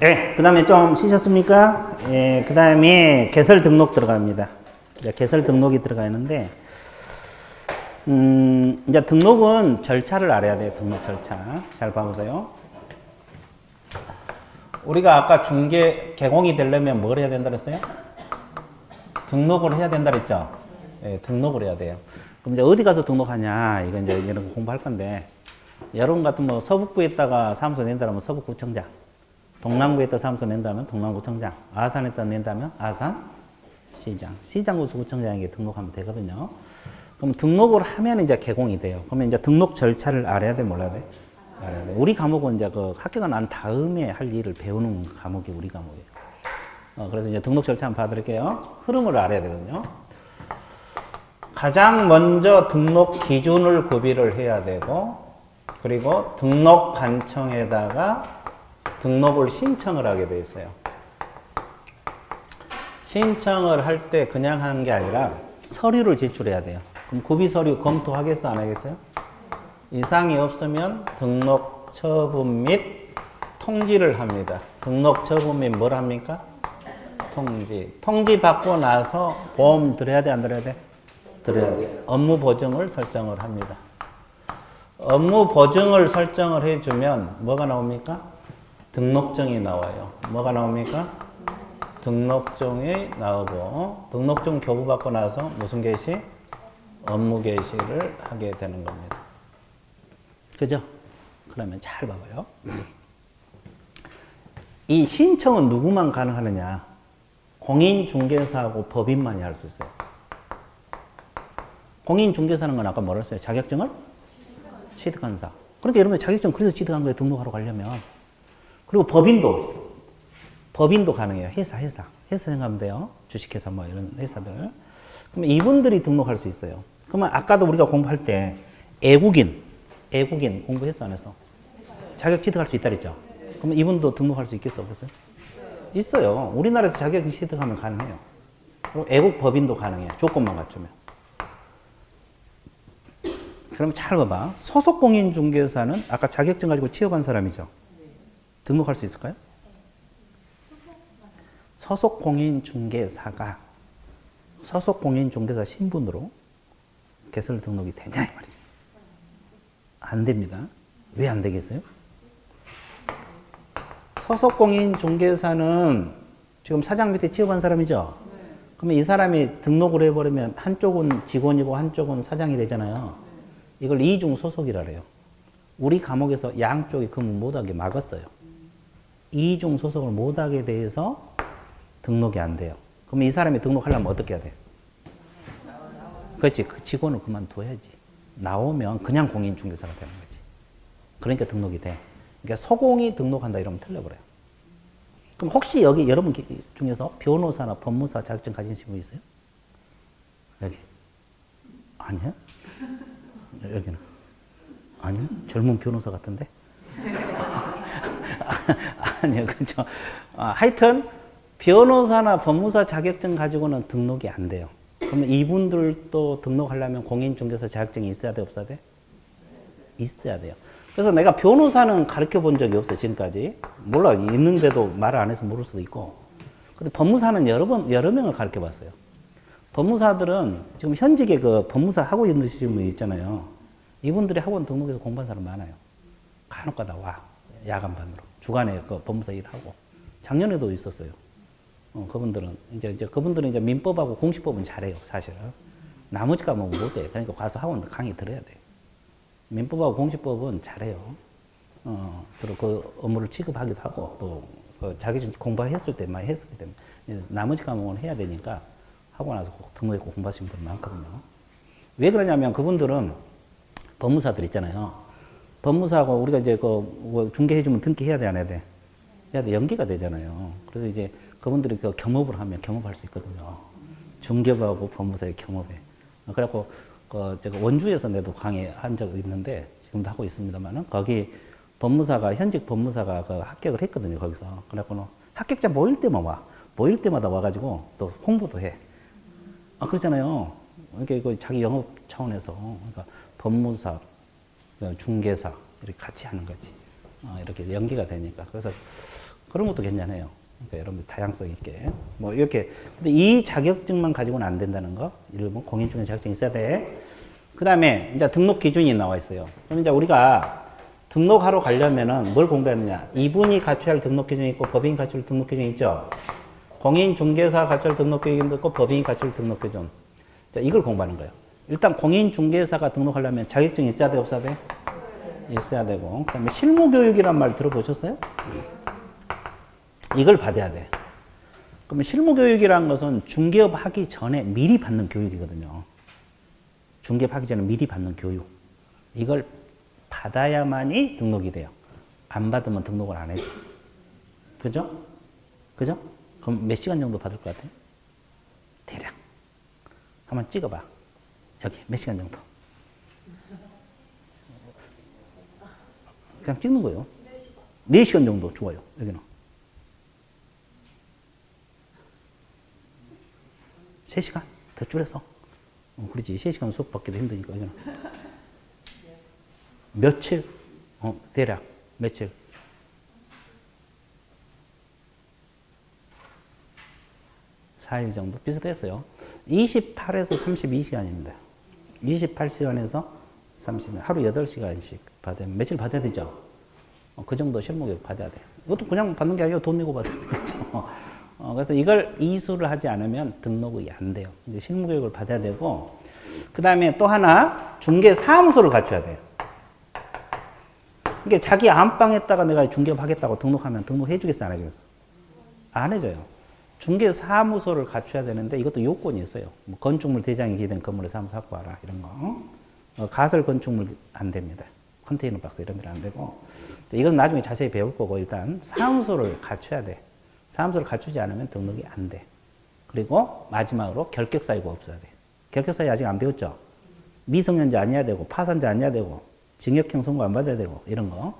예, 그 다음에 좀 쉬셨습니까? 예, 그 다음에 개설 등록 들어갑니다. 이제 개설 등록이 들어가는데, 이제 등록은 절차를 알아야 돼요. 등록 절차. 잘 봐보세요. 우리가 아까 개공이 되려면 뭘 해야 된다 그랬어요? 등록을 해야 된다 그랬죠? 예, 등록을 해야 돼요. 그럼 이제 어디 가서 등록하냐? 이건 이제 이런 거 공부할 건데, 여러분 같은 뭐 서북부에 있다가 사무소 낸다면 서북구청장, 동남구에 있다 사무소 낸다면 동남구청장, 아산에 있다 낸다면 아산시장, 시장구청장에게 등록하면 되거든요. 그럼 등록을 하면 이제 개공이 돼요. 그러면 이제 등록 절차를 알아야 돼, 몰라야 돼? 알아야 돼. 우리 과목은 이제 그 합격가 난 다음에 할 일을 배우는 과목이 우리 과목이에요. 그래서 이제 등록 절차 한번 봐드릴게요. 흐름을 알아야 되거든요. 가장 먼저 등록 기준을 구비를 해야 되고, 그리고 등록 관청에다가 등록을 신청을 하게 돼 있어요. 신청을 할 때 그냥 하는 게 아니라 서류를 제출해야 돼요. 그럼 구비 서류 검토하겠어, 안 하겠어요? 이상이 없으면 등록 처분 및 통지를 합니다. 등록 처분 및 뭘 합니까? 통지. 통지 받고 나서 보험 들어야 돼, 안 들어야 돼? 들어야 돼. 업무 보증을 설정을 합니다. 업무 보증을 설정을 해주면 뭐가 나옵니까? 등록증이 나와요. 뭐가 나옵니까? 등록증이 나오고, 등록증 교부받고 나서 무슨 개시? 업무 개시를 하게 되는 겁니다. 그죠? 그러면 잘 봐봐요. 이 신청은 누구만 가능하느냐? 공인중개사하고 법인만이 할 수 있어요. 공인중개사는 건 아까 뭐라 했어요? 자격증을 취득한 사. 그러니까 여러분 자격증 그래서 취득한 거에 등록하러 가려면. 그리고 법인도 가능해요. 회사 생각하면 돼요. 주식회사 뭐 이런 회사들. 그러면 이분들이 등록할 수 있어요. 그러면 아까도 우리가 공부할 때 애국인 공부했어, 안 했어? 자격 취득할 수 있다 그랬죠? 그러면 이분도 등록할 수 있겠어, 없겠어요? 있어요. 우리나라에서 자격 취득하면 가능해요. 그리고 애국 법인도 가능해요. 조건만 갖추면. 그럼 잘 봐봐. 소속 공인중개사는 아까 자격증 가지고 취업한 사람이죠? 등록할 수 있을까요? 소속 공인중개사가 소속 공인중개사 신분으로 개설 등록이 되냐 이 말이죠. 안 됩니다. 왜 안 되겠어요? 소속 공인중개사는 지금 사장 밑에 취업한 사람이죠? 그러면 이 사람이 등록을 해버리면 한쪽은 직원이고 한쪽은 사장이 되잖아요. 이걸 이중 소속이라 그래요. 우리 과목에서 양쪽이 근무 못하게 막았어요. 이중 소속을 못하게 돼서 등록이 안 돼요. 그럼 이 사람이 등록하려면 어떻게 해야 돼요? 그렇지. 그 직원을 그만둬야지. 나오면 그냥 공인중개사가 되는 거지. 그러니까 등록이 돼. 그러니까 소공이 등록한다 이러면 틀려버려요. 그럼 혹시 여기 여러분 중에서 변호사나 법무사 자격증 가진 분 있어요? 여기. 아니야? 여기는. 아니요? 젊은 변호사 같은데? 아니요, 그죠. 하여튼, 변호사나 법무사 자격증 가지고는 등록이 안 돼요. 그러면 이분들도 등록하려면 공인중개사 자격증이 있어야 돼, 없어야 돼? 있어야 돼요. 그래서 내가 변호사는 가르쳐 본 적이 없어요, 지금까지. 몰라, 있는데도 말을 안 해서 모를 수도 있고. 근데 법무사는 여러 명을 가르쳐 봤어요. 법무사들은 지금 현직에 그 법무사 하고 있는 분이 있잖아요. 이분들이 학원 등록해서 공부한 사람 많아요. 간혹가다 와. 야간반으로. 주간에 그 법무사 일하고. 작년에도 있었어요. 그분들은 이제 민법하고 공시법은 잘해요, 사실은. 나머지 과목은 못해. 그러니까 가서 학원 강의 들어야 돼. 민법하고 공시법은 잘해요. 주로 그 업무를 취급하기도 하고, 또, 그 자기 공부했을 때 많이 했었기 때문에. 나머지 과목은 해야 되니까 하고 나서 꼭 등록했고 공부하시는 분 많거든요. 왜 그러냐면 그분들은 법무사들 있잖아요. 법무사하고 우리가 이제 그 중개해주면 등기해야 돼, 안 해야 돼? 해야 돼, 연계가 되잖아요. 그래서 이제 그분들이 그 겸업을 하면 겸업할 수 있거든요. 중개하고 법무사의 겸업에. 그래갖고 제가 원주에서 내도 강의한 적 있는데 지금도 하고 있습니다만은 거기 법무사가 현직 법무사가 그 합격을 했거든요, 거기서. 그래갖고는 합격자 모일 때만 와. 모일 때마다 와가지고 또 홍보도 해. 그렇잖아요. 그러니까 자기 영업 차원에서 그러니까 법무사, 중개사 이렇게 같이 하는 거지. 이렇게 연계가 되니까. 그래서 그런 것도 괜찮아요. 그러니까 여러분들 다양성 있게. 뭐 이렇게. 근데 이 자격증만 가지고는 안 된다는 거. 일본 공인중개사 자격증이 있어야 돼. 그 다음에 이제 등록 기준이 나와 있어요. 그럼 이제 우리가 등록하러 가려면은 뭘 공부했느냐. 이분이 갖춰야 할 등록 기준이 있고 법인이 갖춰야 할 등록 기준이 있죠. 공인중개사 갖춰야 할 등록 기준도 있고 법인이 갖춰야 할 등록 기준. 자, 이걸 공부하는 거예요. 일단 공인중개사가 등록하려면 자격증이 있어야 돼, 없어야 돼? 있어야 되고. 그 다음에 실무교육이란 말 들어보셨어요? 이걸 받아야 돼. 그러면 실무교육이라는 것은 중개업 하기 전에 미리 받는 교육이거든요. 중개업 하기 전에 미리 받는 교육. 이걸 받아야만이 등록이 돼요. 안 받으면 등록을 안 해줘. 그죠? 그죠? 그럼 몇 시간 정도 받을 것 같아요? 대략. 한번 찍어봐. 여기 몇 시간 정도? 그냥 찍는 거예요. 4시간 정도 좋아요. 여기는. 3시간? 더 줄여서. 그렇지. 3시간 수업 받기도 힘드니까. 여기는. 며칠? 대략. 며칠? (4일) 정도? 비슷했어요. 28에서 32시간입니다. 28시간에서 30시간. 하루 8시간씩 받아야, 며칠 받아야 되죠? 그 정도 실무교육 받아야 돼. 이것도 그냥 받는 게 아니고 돈 내고 받는 거죠. 그래서 이걸 이수를 하지 않으면 등록이 안 돼요. 이제 실무교육을 받아야 되고, 그 다음에 또 하나, 중개사무소를 갖춰야 돼요. 이게 자기 안방에다가 내가 중개업 하겠다고 등록하면 등록해 주겠어, 안 해주겠어? 안 해줘요. 중개사무소를 갖춰야 되는데 이것도 요건이 있어요. 뭐 건축물 대장이 기된 건물에 사무소 갖고 와라, 이런 거. 가설 건축물 안 됩니다. 컨테이너 박스 이런 데는 안 되고. 이건 나중에 자세히 배울 거고, 일단 사무소를 갖춰야 돼. 사무소를 갖추지 않으면 등록이 안 돼. 그리고 마지막으로 결격사유가 없어야 돼. 결격사유 아직 안 배웠죠? 미성년자 아니어야 되고, 파산자 아니어야 되고, 징역형 선고 안 받아야 되고, 이런 거.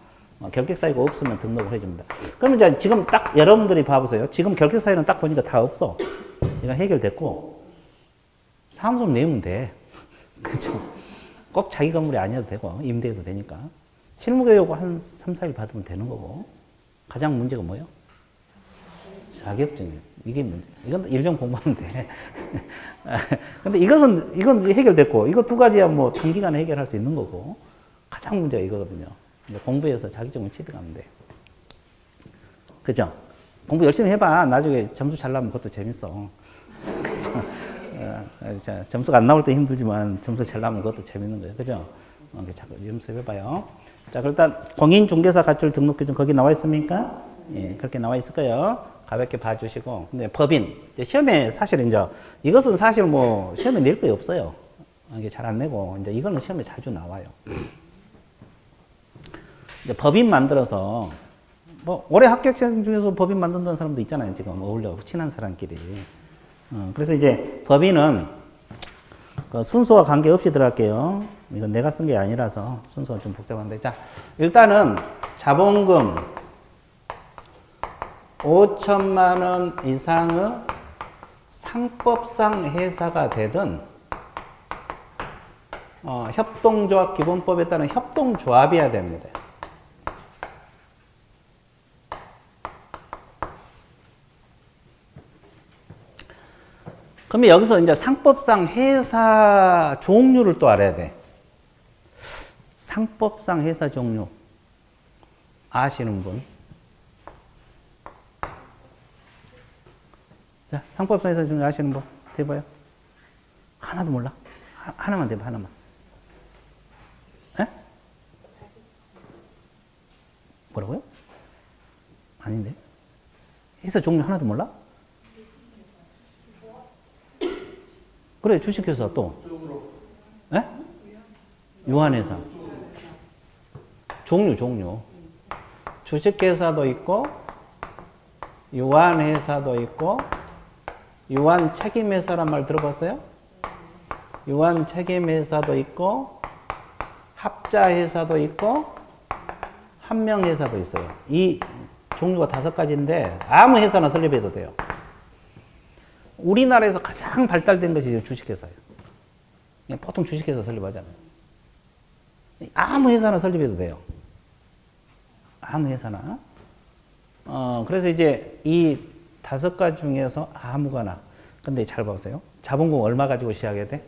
결격사유가 없으면 등록을 해줍니다. 그러면 이제 지금 딱 여러분들이 봐보세요. 지금 결격사유는 딱 보니까 다 없어. 이거 해결됐고, 사무소 내면 돼. 그죠? 꼭 자기 건물이 아니어도 되고, 임대해도 되니까. 실무교육 한 3, 4일 받으면 되는 거고. 가장 문제가 뭐예요? 자격증이에요. 이게 문제. 이건 1년 공부하면 돼. 근데 이건 해결됐고, 이거 두 가지야 뭐 단기간에 해결할 수 있는 거고. 가장 문제가 이거거든요. 공부해서 자격증을 취득하면 돼. 그죠? 공부 열심히 해봐. 나중에 점수 잘 나면 그것도 재밌어. 그죠? 점수가 안 나올 때 힘들지만 점수 잘 나면 그것도 재밌는 거예요. 그죠? 자꾸 연습해봐요. 자, 일단 공인중개사 갖출 등록 기준 거기 나와 있습니까? 예, 그렇게 나와 있을 거예요. 가볍게 봐주시고. 근데 법인. 시험에 사실 이제 이것은 사실 뭐 시험에 낼 거 없어요. 이게 잘 안 내고. 이제 이거는 시험에 자주 나와요. 이제 법인 만들어서, 뭐, 올해 합격생 중에서 법인 만든다는 사람도 있잖아요. 지금 어울려, 친한 사람끼리. 그래서 이제 법인은 그 순서와 관계없이 들어갈게요. 이건 내가 쓴 게 아니라서 순서가 좀 복잡한데. 자, 일단은 자본금 5천만 원 이상의 상법상 회사가 되든, 협동조합 기본법에 따른 협동조합이어야 됩니다. 그러면 여기서 이제 상법상 회사 종류를 또 알아야 돼. 상법상 회사 종류. 아시는 분? 자, 상법상 회사 종류 아시는 분? 대봐요. 하나도 몰라? 하나만 대봐, 하나만. 에? 뭐라고요? 아닌데? 회사 종류 하나도 몰라? 그래, 주식회사 또. 예? 유한회사. 종류. 주식회사도 있고, 유한회사도 있고, 유한책임회사란 말 들어봤어요? 유한책임회사도 있고, 합자회사도 있고, 한명회사도 있어요. 이 종류가 5가지인데, 아무 회사나 설립해도 돼요. 우리나라에서 가장 발달된 것이 주식회사예요. 그냥 보통 주식회사 설립하잖아요. 아무 회사나 설립해도 돼요. 아무 회사나. 그래서 이제 이 5가지 중에서 아무거나. 근데 잘 보세요. 자본금 얼마 가지고 시작해야 돼?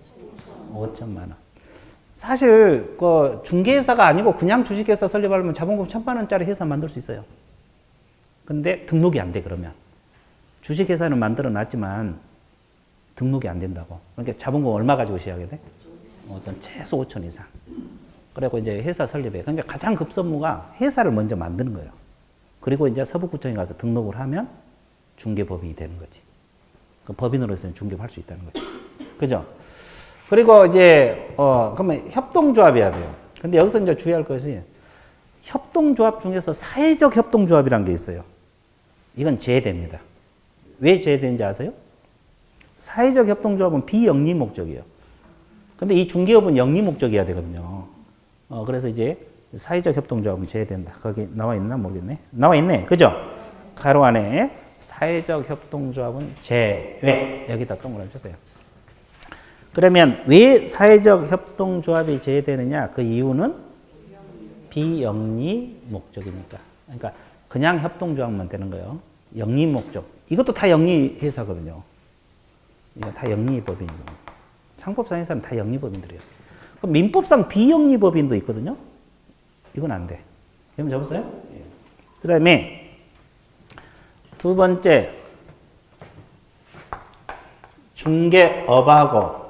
5천만 원. 사실 그 중개회사가 아니고 그냥 주식회사 설립하려면 자본금 1,000만 원짜리 회사 만들 수 있어요. 근데 등록이 안 돼 그러면. 주식회사는 만들어 놨지만 등록이 안 된다고. 그러니까 자본금 얼마 가지고 시작해야 돼? 5천, 최소 5천 이상. 그리고 이제 회사 설립해. 그러니까 가장 급선무가 회사를 먼저 만드는 거예요. 그리고 이제 서북구청에 가서 등록을 하면 중개법인이 되는 거지. 그 법인으로서는 중개할 수 있다는 거죠. 그죠? 그리고 이제, 그러면 협동조합이어야 돼요. 근데 여기서 이제 주의할 것이 협동조합 중에서 사회적 협동조합이라는 게 있어요. 이건 제외됩니다. 왜 제외되는지 아세요? 사회적 협동조합은 비영리 목적이에요. 근데 이 중개업은 영리 목적이어야 되거든요. 그래서 이제 사회적 협동조합은 제외된다. 거기 나와 있나 모르겠네. 나와 있네. 그죠? 가로 안에 사회적 협동조합은 제외. 여기다 동그라미 주세요. 그러면 왜 사회적 협동조합이 제외되느냐? 그 이유는 비영리 목적이니까. 그러니까 그냥 협동조합만 되는 거예요. 영리 목적. 이것도 다 영리 회사거든요. 이거 다 영리 법인이거든요. 상법상 회사는 다 영리 법인들이에요. 그럼 민법상 비영리 법인도 있거든요. 이건 안 돼. 그럼 잡았어요? 그 다음에 두 번째 중개업하고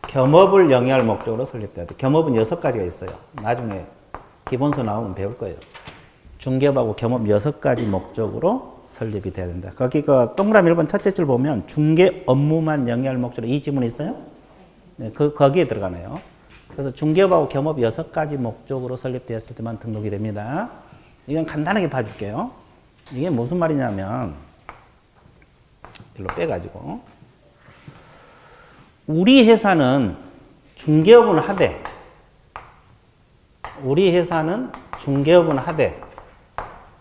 겸업을 영위할 목적으로 설립돼야 돼. 겸업은 6가지가 있어요. 나중에 기본서 나오면 배울 거예요. 중개업하고 겸업 6가지 목적으로 설립이 돼야 된다. 거기 그 동그라미 1번 첫째 줄 보면 중개 업무만 영위할 목적으로 이 지문 있어요? 네, 거기에 들어가네요. 그래서 중개업하고 겸업 6가지 목적으로 설립되었을 때만 등록이 됩니다. 이건 간단하게 봐줄게요. 이게 무슨 말이냐면 일로 빼가지고 우리 회사는 중개업은 하되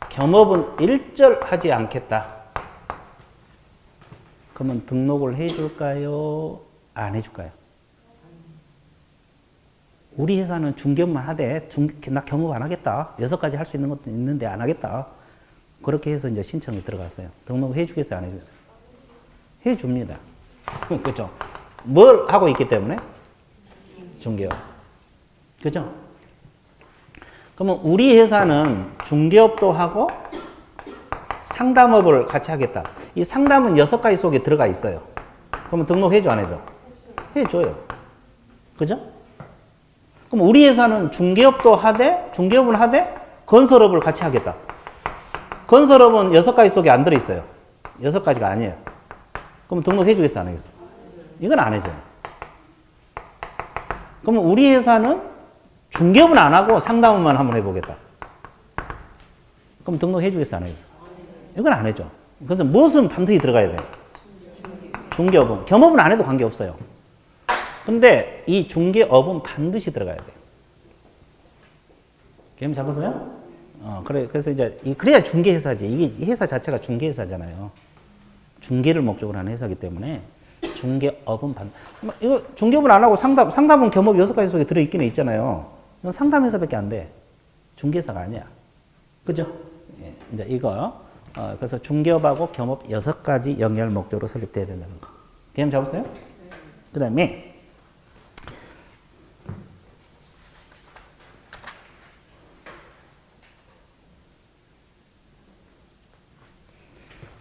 겸업은 일절하지 않겠다. 그러면 등록을 해줄까요? 안 해줄까요? 우리 회사는 중개업만 하되 나 겸업 안 하겠다. 6가지 할 수 있는 것도 있는데 안 하겠다. 그렇게 해서 이제 신청이 들어갔어요. 등록을 해주겠어요? 안 해주겠어요? 해줍니다. 그렇죠? 뭘 하고 있기 때문에? 중개업. 그죠? 그러면 우리 회사는 중개업도 하고 상담업을 같이 하겠다. 이 상담은 6가지 속에 들어가 있어요. 그러면 등록해줘, 안 해줘? 해줘요. 그죠? 그럼 우리 회사는 중개업은 하되 건설업을 같이 하겠다. 건설업은 6가지 속에 안 들어있어요. 6가지가 아니에요. 그럼 등록해주겠어, 안 하겠어? 이건 안 해줘요. 그러면 우리 회사는 중개업은 안 하고 상담업만 한번 해보겠다. 그럼 등록해주겠어, 안 하겠어? 이건 안 해줘. 그래서 무엇은 반드시 들어가야 돼? 중개업은. 겸업은 안 해도 관계없어요. 근데 이 중개업은 반드시 들어가야 돼. 개념 잡았어요? 그래서 이제, 그래야 중개회사지. 이게 회사 자체가 중개회사잖아요. 중개를 목적으로 하는 회사이기 때문에 중개업은 이거 중개업은 안 하고 상담은 겸업 6가지 속에 들어있긴 있잖아요. 이건 상담회사밖에 안 돼. 중개회사가 아니야. 그죠? 예, 이제 이거. 그래서 중개업하고 겸업 6가지 영위할 목적으로 설립돼야 된다는 거. 개념 잡았어요? 그 다음에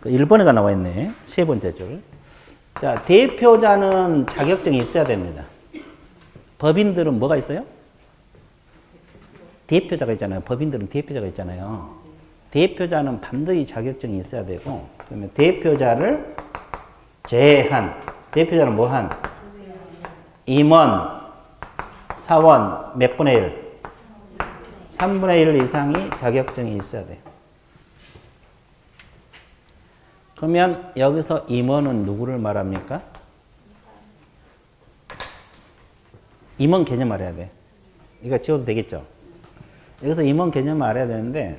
그 1번에가 나와 있네. 3번째 줄. 자, 대표자는 자격증이 있어야 됩니다. 법인들은 뭐가 있어요? 대표자가 있잖아요. 법인들은 대표자가 있잖아요. 대표자는 반드시 자격증이 있어야 되고, 그러면 대표자를 제한, 대표자는 뭐 한? 임원, 사원 몇 분의 1? 3분의 1 이상이 자격증이 있어야 돼요. 그러면 여기서 임원은 누구를 말합니까? 임원 개념 알아야 돼. 이거 지워도 되겠죠? 여기서 임원 개념 알아야 되는데,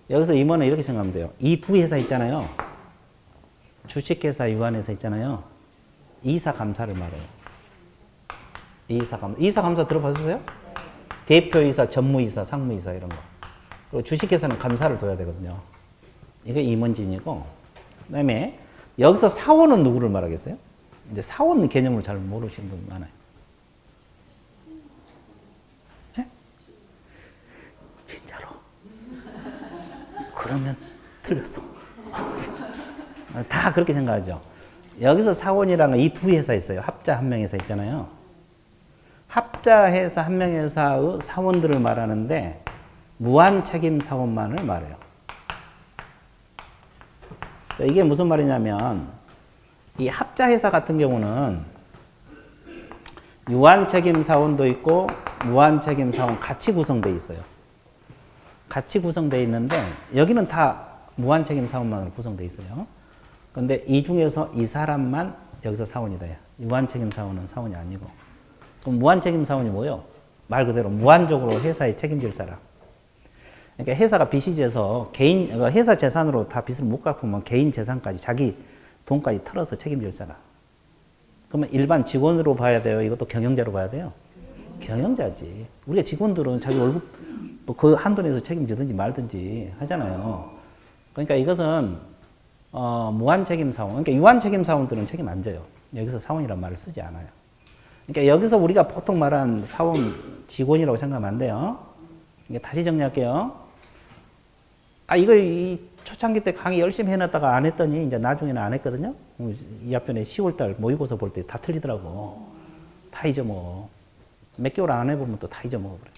여기서 임원은 이렇게 생각하면 돼요. 이 두 회사 있잖아요. 주식회사, 유한회사 있잖아요. 이사감사를 말해요. 이사감사 들어보셨어요? 대표이사, 전무이사, 상무이사 이런 거. 그리고 주식회사는 감사를 둬야 되거든요. 이게 임원진이고, 그다음에 여기서 사원은 누구를 말하겠어요? 이제 사원 개념을 잘 모르시는 분이 많아요. 네? 진짜로? 그러면 틀렸어. 다 그렇게 생각하죠. 여기서 사원이라는 이 두 회사 있어요. 합자 한명회사 있잖아요. 합자 회사 한명회사의 사원들을 말하는데 무한 책임 사원만을 말해요. 이게 무슨 말이냐면 이 합자 회사 같은 경우는 유한 책임 사원도 있고 무한 책임 사원 같이 구성되어 있어요. 같이 구성되어 있는데 여기는 다 무한 책임 사원만으로 구성되어 있어요. 그런데 이 중에서 이 사람만 여기서 사원이다. 유한 책임 사원은 사원이 아니고. 그럼 무한 책임 사원이 뭐예요? 말 그대로 무한적으로 회사에 책임질 사람. 그러니까 회사가 빚이 져서 개인, 회사 재산으로 다 빚을 못 갚으면 개인 재산까지 자기 돈까지 털어서 책임질 사람. 그러면 일반 직원으로 봐야 돼요? 이것도 경영자로 봐야 돼요? 경영자지. 우리가 직원들은 자기 월급 뭐 그 한도 내에서 책임지든지 말든지 하잖아요. 그러니까 이것은 무한 책임 사원. 그러니까 유한 책임 사원들은 책임 안 져요. 여기서 사원이란 말을 쓰지 않아요. 그러니까 여기서 우리가 보통 말한 사원 직원이라고 생각하면 안 돼요. 다시 정리할게요. 이거 이 초창기 때 강의 열심히 해놨다가 안 했더니 이제 나중에는 안 했거든요. 이 앞전에 10월달 모의고사 볼 때 다 틀리더라고. 다 잊어먹어. 몇 개월 안 해보면 또 다 잊어먹어버려.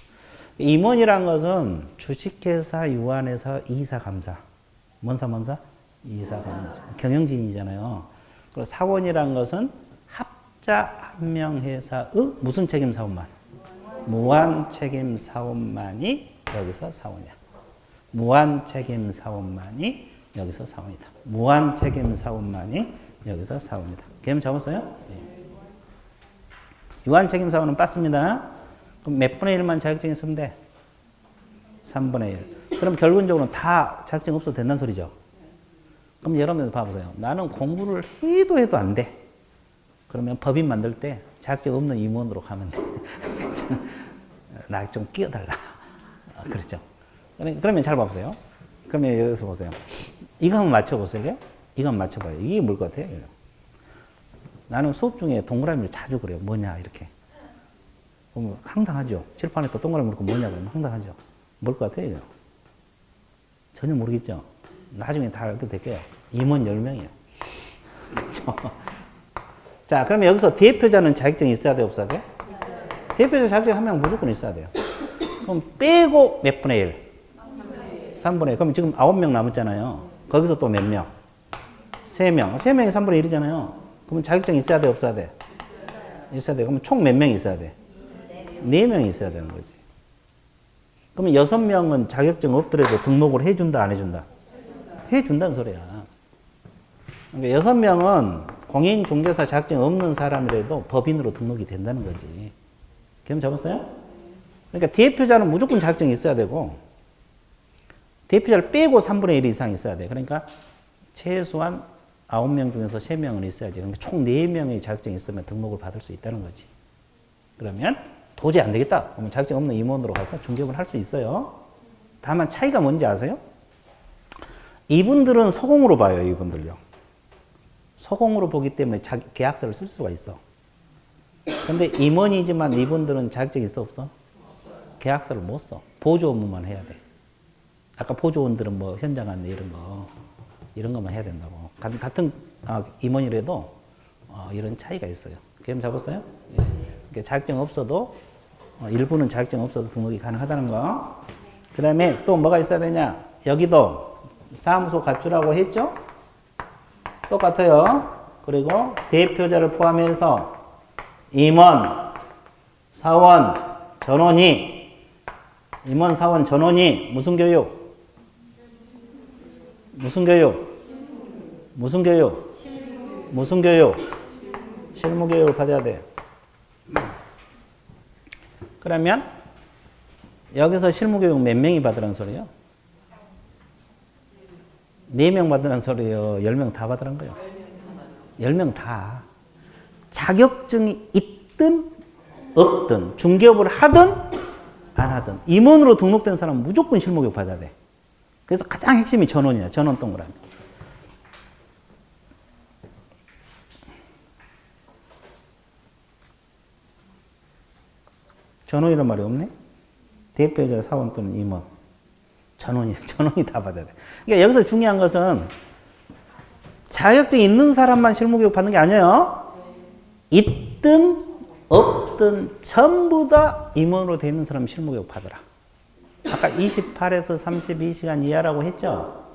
임원이란 것은 주식회사, 유한회사, 이사, 감사. 뭔사, 뭔사? 이사, 감사. 경영진이잖아요. 그리고 사원이란 것은 합자 한명회사의 무슨 책임 사원만? 무한 책임 사원만이 여기서 사원이야. 무한 책임 사원만이 여기서 사원이다. 무한 책임 사원만이 여기서 사원이다. 개념 잡았어요? 네. 유한 책임 사원은 빠습니다. 그럼 몇 분의 1만 자격증 있으면 돼? 3분의 1. 그럼 결론적으로는 다 자격증 없어도 된다는 소리죠? 그럼 여러분 봐보세요. 나는 공부를 해도 안 돼. 그러면 법인 만들 때 자격증 없는 임원으로 가면 돼. 나 좀 끼워달라. 그렇죠. 그러면 잘 봐보세요. 그러면 여기서 보세요. 이거 한번 맞춰보세요. 이거 한번 맞춰봐요. 이게 뭘 것 같아요? 나는 수업 중에 동그라미를 자주 그래요. 뭐냐, 이렇게. 그럼 황당하죠. 칠판에 또 동그라미 그리고 뭐냐, 그러면 황당하죠. 뭘 것 같아요? 이거? 전혀 모르겠죠. 나중에 다 알게 될 거예요. 임원 10명이에요. 그렇죠. 자, 그러면 여기서 대표자는 자격증이 있어야 돼, 없어야 돼? 대표자 자격증 한 명 무조건 있어야 돼요. 그럼 빼고 몇 분의 1? 3분의 1. 그럼 지금 9명 남았잖아요. 거기서 또 몇 명? 3명. 3명이 3분의 1이잖아요. 그러면 자격증이 있어야 돼, 없어야 돼? 있어야 돼. 그러면 총 몇 명이 있어야 돼? 4명이 있어야 되는 거지. 그러면 6명은 자격증 없더라도 등록을 해준다, 안 해준다? 해준다는 소리야. 그러니까 6명은 공인중개사 자격증 없는 사람이라도 법인으로 등록이 된다는 거지. 개념 잡았어요? 그러니까 대표자는 무조건 자격증이 있어야 되고, 대표자를 빼고 3분의 1 이상 있어야 돼. 그러니까 최소한 9명 중에서 3명은 있어야지. 그러니까 총 4명의 자격증이 있으면 등록을 받을 수 있다는 거지. 그러면 도저히 안 되겠다. 그러면 자격증 없는 임원으로 가서 중개업을 할 수 있어요. 다만 차이가 뭔지 아세요? 이분들은 서공으로 봐요. 이분들요. 서공으로 보기 때문에 계약서를 쓸 수가 있어. 근데 임원이지만 이분들은 자격증이 있어, 없어? 계약서를 못 써. 보조 업무만 해야 돼. 아까 보조원들은 뭐 현장 안내 이런 것만 해야 된다고. 같은 임원이라도 이런 차이가 있어요. 개념 잡았어요? 예. 그러니까 자격증 없어도 일부는 자격증 없어도 등록이 가능하다는 거. 그 다음에 또 뭐가 있어야 되냐? 여기도 사무소 갖추라고 했죠? 똑같아요. 그리고 대표자를 포함해서 임원, 사원, 전원이, 임원, 사원, 전원이 무슨 교육? 무슨 교육? 무슨 교육? 무슨 교육? 실무 교육을 받아야 돼요. 그러면 여기서 실무 교육 몇 명이 받으라는 소리예요? 4명 받으라는 소리예요? 10명 다 받으라는 거예요? 10명 다. 자격증이 있든 없든 중개업을 하든 안 하든 임원으로 등록된 사람은 무조건 실무교육 받아야 돼. 그래서 가장 핵심이 전원이야. 전원 동그라미. 전원이란 말이 없네? 대표자, 사원 또는 임원. 전원이 다 받아야 돼. 그러니까 여기서 중요한 것은 자격증 있는 사람만 실무교육 받는 게 아니에요. 있든 없든 전부 다 임원으로 되어 있는 사람 실무교육 받으라. 아까 28에서 32시간 이하라고 했죠?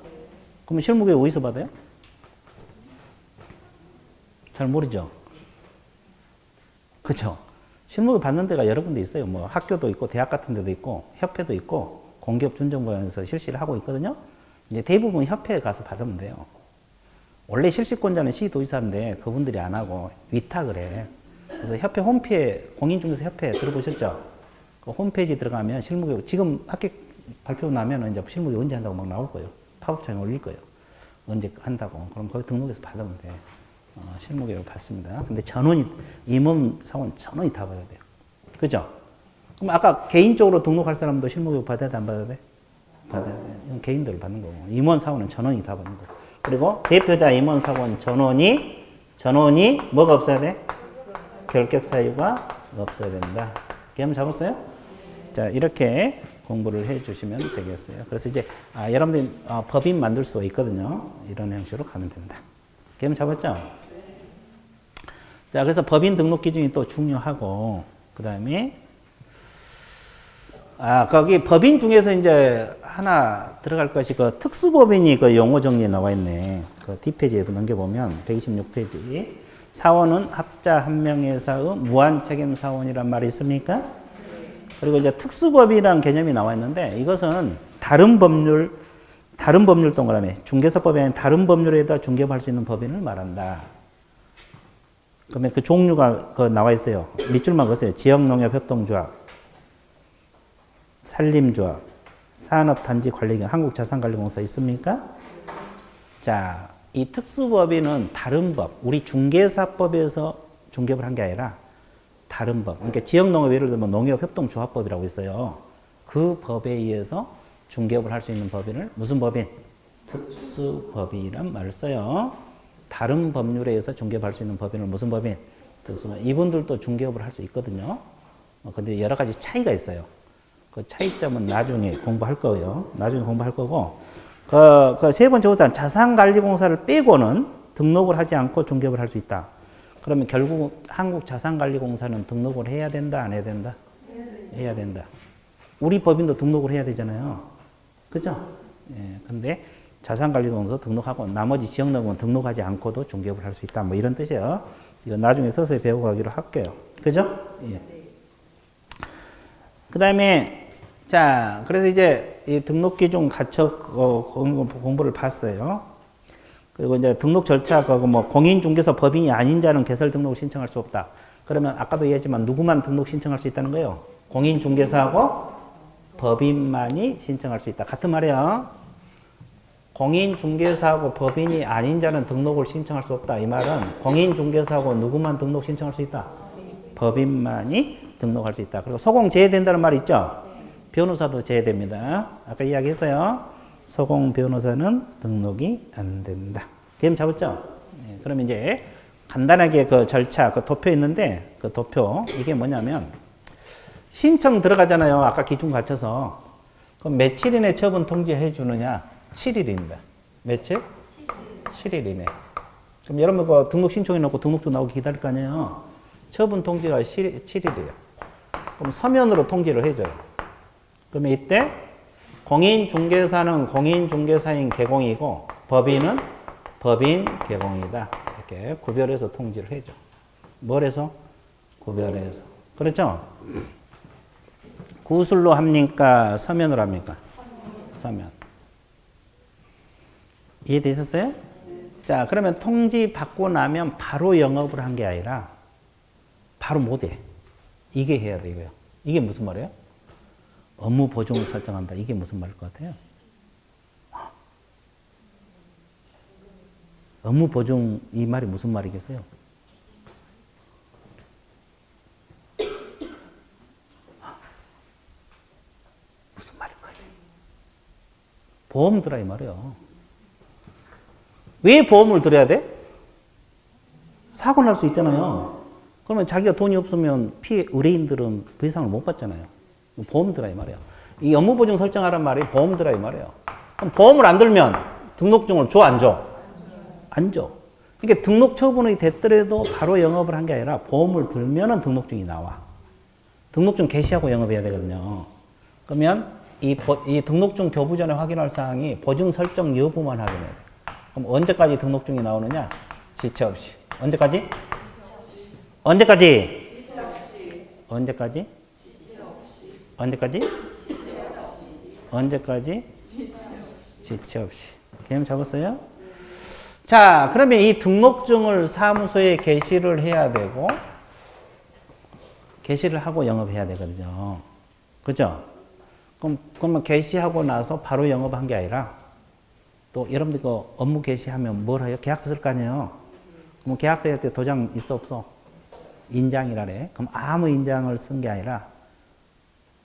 그럼 실무교육 어디서 받아요? 잘 모르죠? 그쵸? 실무교육 받는 데가 여러 군데 있어요. 뭐 학교도 있고 대학 같은 데도 있고 협회도 있고 공기업 준정부에서 실시를 하고 있거든요. 이제 대부분 협회에 가서 받으면 돼요. 원래 실시권자는 시도지사인데 그분들이 안 하고 위탁을 해. 그래서 협회 홈페이지, 공인중개사협회 들어보셨죠? 그 홈페이지 들어가면 실무교육, 지금 합격 발표 나면 이제 실무교육 언제 한다고 막 나올 거예요. 팝업창에 올릴 거예요. 언제 한다고. 그럼 거기 등록해서 받으면 돼. 실무교육을 받습니다. 근데 전원이, 임원, 사원 전원이 다 받아야 돼요. 그죠? 그럼 아까 개인적으로 등록할 사람도 실무교육 받아야 돼, 안 받아야 돼? 받아야 돼. 이건 개인들을 받는 거고. 임원, 사원은 전원이 다 받는 거고. 그리고 대표자, 임원, 사원, 전원이 뭐가 없어야 돼? 결격 사유가 없어야 된다. 개념 잡았어요? 자, 이렇게 공부를 해 주시면 되겠어요. 그래서 이제, 여러분들이 법인 만들 수가 있거든요. 이런 형식으로 가면 된다. 개념 잡았죠? 자, 그래서 법인 등록 기준이 또 중요하고, 그 다음에, 거기 법인 중에서 이제 하나 들어갈 것이 그 특수법인이 그 용어 정리에 나와 있네. 그 뒷페이지에 넘겨보면 126페이지. 사원은 합자 한 명회사의 무한 책임 사원이란 말이 있습니까? 그리고 이제 특수법이라는 개념이 나와 있는데 이것은 다른 법률 동그라미 중개사법이 아닌 다른 법률에다 중개할 수 있는 법인을 말한다. 그러면 그 종류가 그 나와 있어요. 밑줄만 그으세요. 지역농협협동조합, 산림조합, 산업단지관리기관, 한국자산관리공사 있습니까? 자, 이 특수법인은 다른 법, 우리 중개사법에서 중개를 한 게 아니라 다른 법. 그러니까 지역농업 예를 들면 농협협동조합법이라고 있어요. 그 법에 의해서 중개업을 할 수 있는 법인을 무슨 법인? 특수법인이란 말을 써요. 다른 법률에 의해서 중개업할 수 있는 법인을 무슨 법인? 특수법인. 이분들도 중개업을 할 수 있거든요. 근데 여러 가지 차이가 있어요. 그 차이점은 나중에 공부할 거예요. 나중에 공부할 거고. 그 세 번째 우선 자산관리공사를 빼고는 등록을 하지 않고 중개업을 할 수 있다. 그러면 결국 한국자산관리공사는 등록을 해야 된다, 안 해야 된다? 해야 된다. 우리 법인도 등록을 해야 되잖아요. 그죠? 예, 근데 자산관리공사 등록하고 나머지 지역농업은 등록하지 않고도 중개업을 할 수 있다. 뭐 이런 뜻이에요. 이거 나중에 서서히 배워가기로 할게요. 그죠? 예. 그 다음에, 자, 그래서 이제 이 등록기준 가처 공부를 봤어요. 그리고 이제 등록 절차, 뭐 공인중개사 법인이 아닌 자는 개설 등록을 신청할 수 없다. 그러면 아까도 얘기했지만 누구만 등록 신청할 수 있다는 거예요? 공인중개사하고 법인만이 신청할 수 있다. 같은 말이에요. 공인중개사하고 법인이 아닌 자는 등록을 신청할 수 없다. 이 말은 공인중개사하고 누구만 등록 신청할 수 있다? 법인만이 등록할 수 있다. 그리고 소공 제외된다는 말 있죠? 변호사도 제외됩니다. 아까 이야기했어요. 소공 변호사는 등록이 안 된다. 개념 잡았죠? 네, 그러면 이제 간단하게 그 절차, 그 도표 있는데 그 도표 이게 뭐냐면 신청 들어가잖아요. 아까 기준 갖춰서. 그럼 며칠이내 처분 통지해 주느냐? 7일입니다. 며칠? 7일 이내. 그럼 여러분 그 등록 신청해 놓고 등록주 나오기 기다릴 거 아니에요. 처분 통지가 7일이에요. 그럼 서면으로 통지를 해줘요. 그러면 이때 공인중개사는 공인중개사인 개공이고 법인은 법인 개공이다. 이렇게 구별해서 통지를 해줘. 뭘 해서? 구별해서. 그렇죠? 구술로 합니까? 서면으로 합니까? 서면. 이해되셨어요? 자, 그러면 통지 받고 나면 바로 영업을 한 게 아니라 바로 못해. 이게 해야 돼, 이거요. 이게 무슨 말이에요? 업무 보증을 설정한다. 이게 무슨 말일 것 같아요? 업무 보증, 이 말이 무슨 말이겠어요? 보험 들어 이 말이에요. 왜 보험을 들어야 돼? 사고 날 수 있잖아요. 그러면 자기가 돈이 없으면 피해 의뢰인들은 배상을 못 받잖아요. 보험 들어 이 말이에요. 이 업무보증 설정하란 말이 보험 들어 이 말이에요. 그럼 보험을 안 들면 등록증을 줘, 안 줘? 안 줘. 그러니까 등록 처분이 됐더라도 바로 영업을 한 게 아니라 보험을 들면은 등록증이 나와. 등록증 개시하고 영업해야 되거든요. 그러면 이 등록증 교부 전에 확인할 사항이 보증 설정 여부만 확인해야 돼. 그럼 언제까지 등록증이 나오느냐? 지체 없이. 언제까지? 언제까지? 언제까지? 언제까지? 언제까지? 지체 없이. 개념 잡았어요? 자, 그러면 이 등록증을 사무소에 게시를 해야 되고, 게시를 하고 영업해야 되거든요. 그죠? 그러면 게시하고 나서 바로 영업한 게 아니라, 또 여러분들 그 업무 게시하면 뭘 해요? 계약서 쓸 거 아니에요? 그럼 계약서 할 때 도장 있어, 없어? 인장이라래. 그럼 아무 인장을 쓴 게 아니라,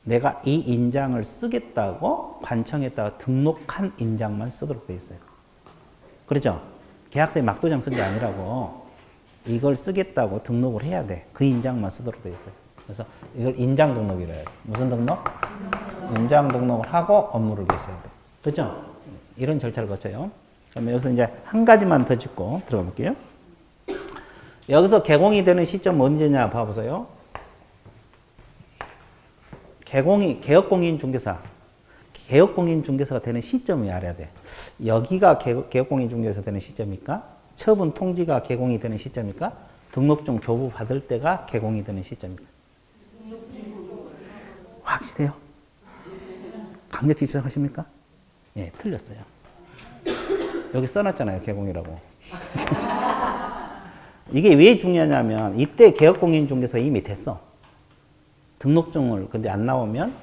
내가 이 인장을 쓰겠다고 관청에다가 등록한 인장만 쓰도록 돼 있어요. 그렇죠? 계약서에 막도장 쓴 게 아니라고 이걸 쓰겠다고 등록을 해야 돼. 그 인장만 쓰도록 돼 있어요. 그래서 이걸 인장 등록이라 해요. 무슨 등록? 인장 등록을 하고 업무를 계셔야 돼. 그렇죠? 이런 절차를 거쳐요. 그러면 여기서 이제 한 가지만 더 짚고 들어가 볼게요. 여기서 개공이 되는 시점 언제냐 봐보세요. 개업공인중개사. 개업공인중개사가 되는 시점을 알아야 돼. 여기가 개업공인중개사 되는 시점입니까? 처분 통지가 개공이 되는 시점입니까? 등록증 교부 받을 때가 개공이 되는 시점입니까? 확실해요? 강력히 주장하십니까? 예, 틀렸어요. 여기 써놨잖아요, 개공이라고. 이게 왜 중요하냐면 이때 개업공인중개사 이미 됐어. 등록증을 근데 안 나오면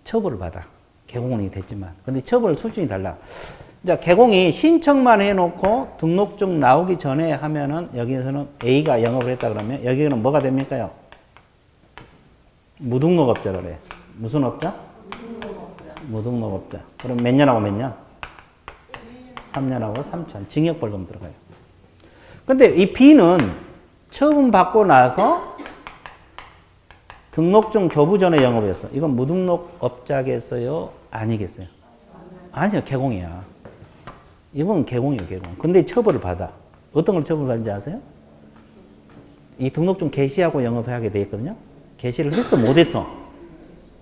처벌을 받아. 개공이 됐지만. 근데 처벌 수준이 달라. 자, 개공이 신청만 해놓고 등록증 나오기 전에 하면은 여기에서는 A가 영업을 했다 그러면 여기는 뭐가 됩니까요? 무등록업자라 그래. 무슨 업자? 무등록업자. 그럼 몇 년하고 몇 년? 3년하고 3천. 징역벌금 들어가요. 근데 이 B는 처분받고 나서 등록증 교부 전에 영업했어. 이건 무등록업자겠어요? 아니겠어요? 아니요, 개공이야. 이건 개공이에요, 개공. 근데 처벌을 받아. 어떤 걸 처벌받는지 아세요? 이 등록증 게시하고 영업하게 돼 있거든요. 게시를 했어, 못 했어?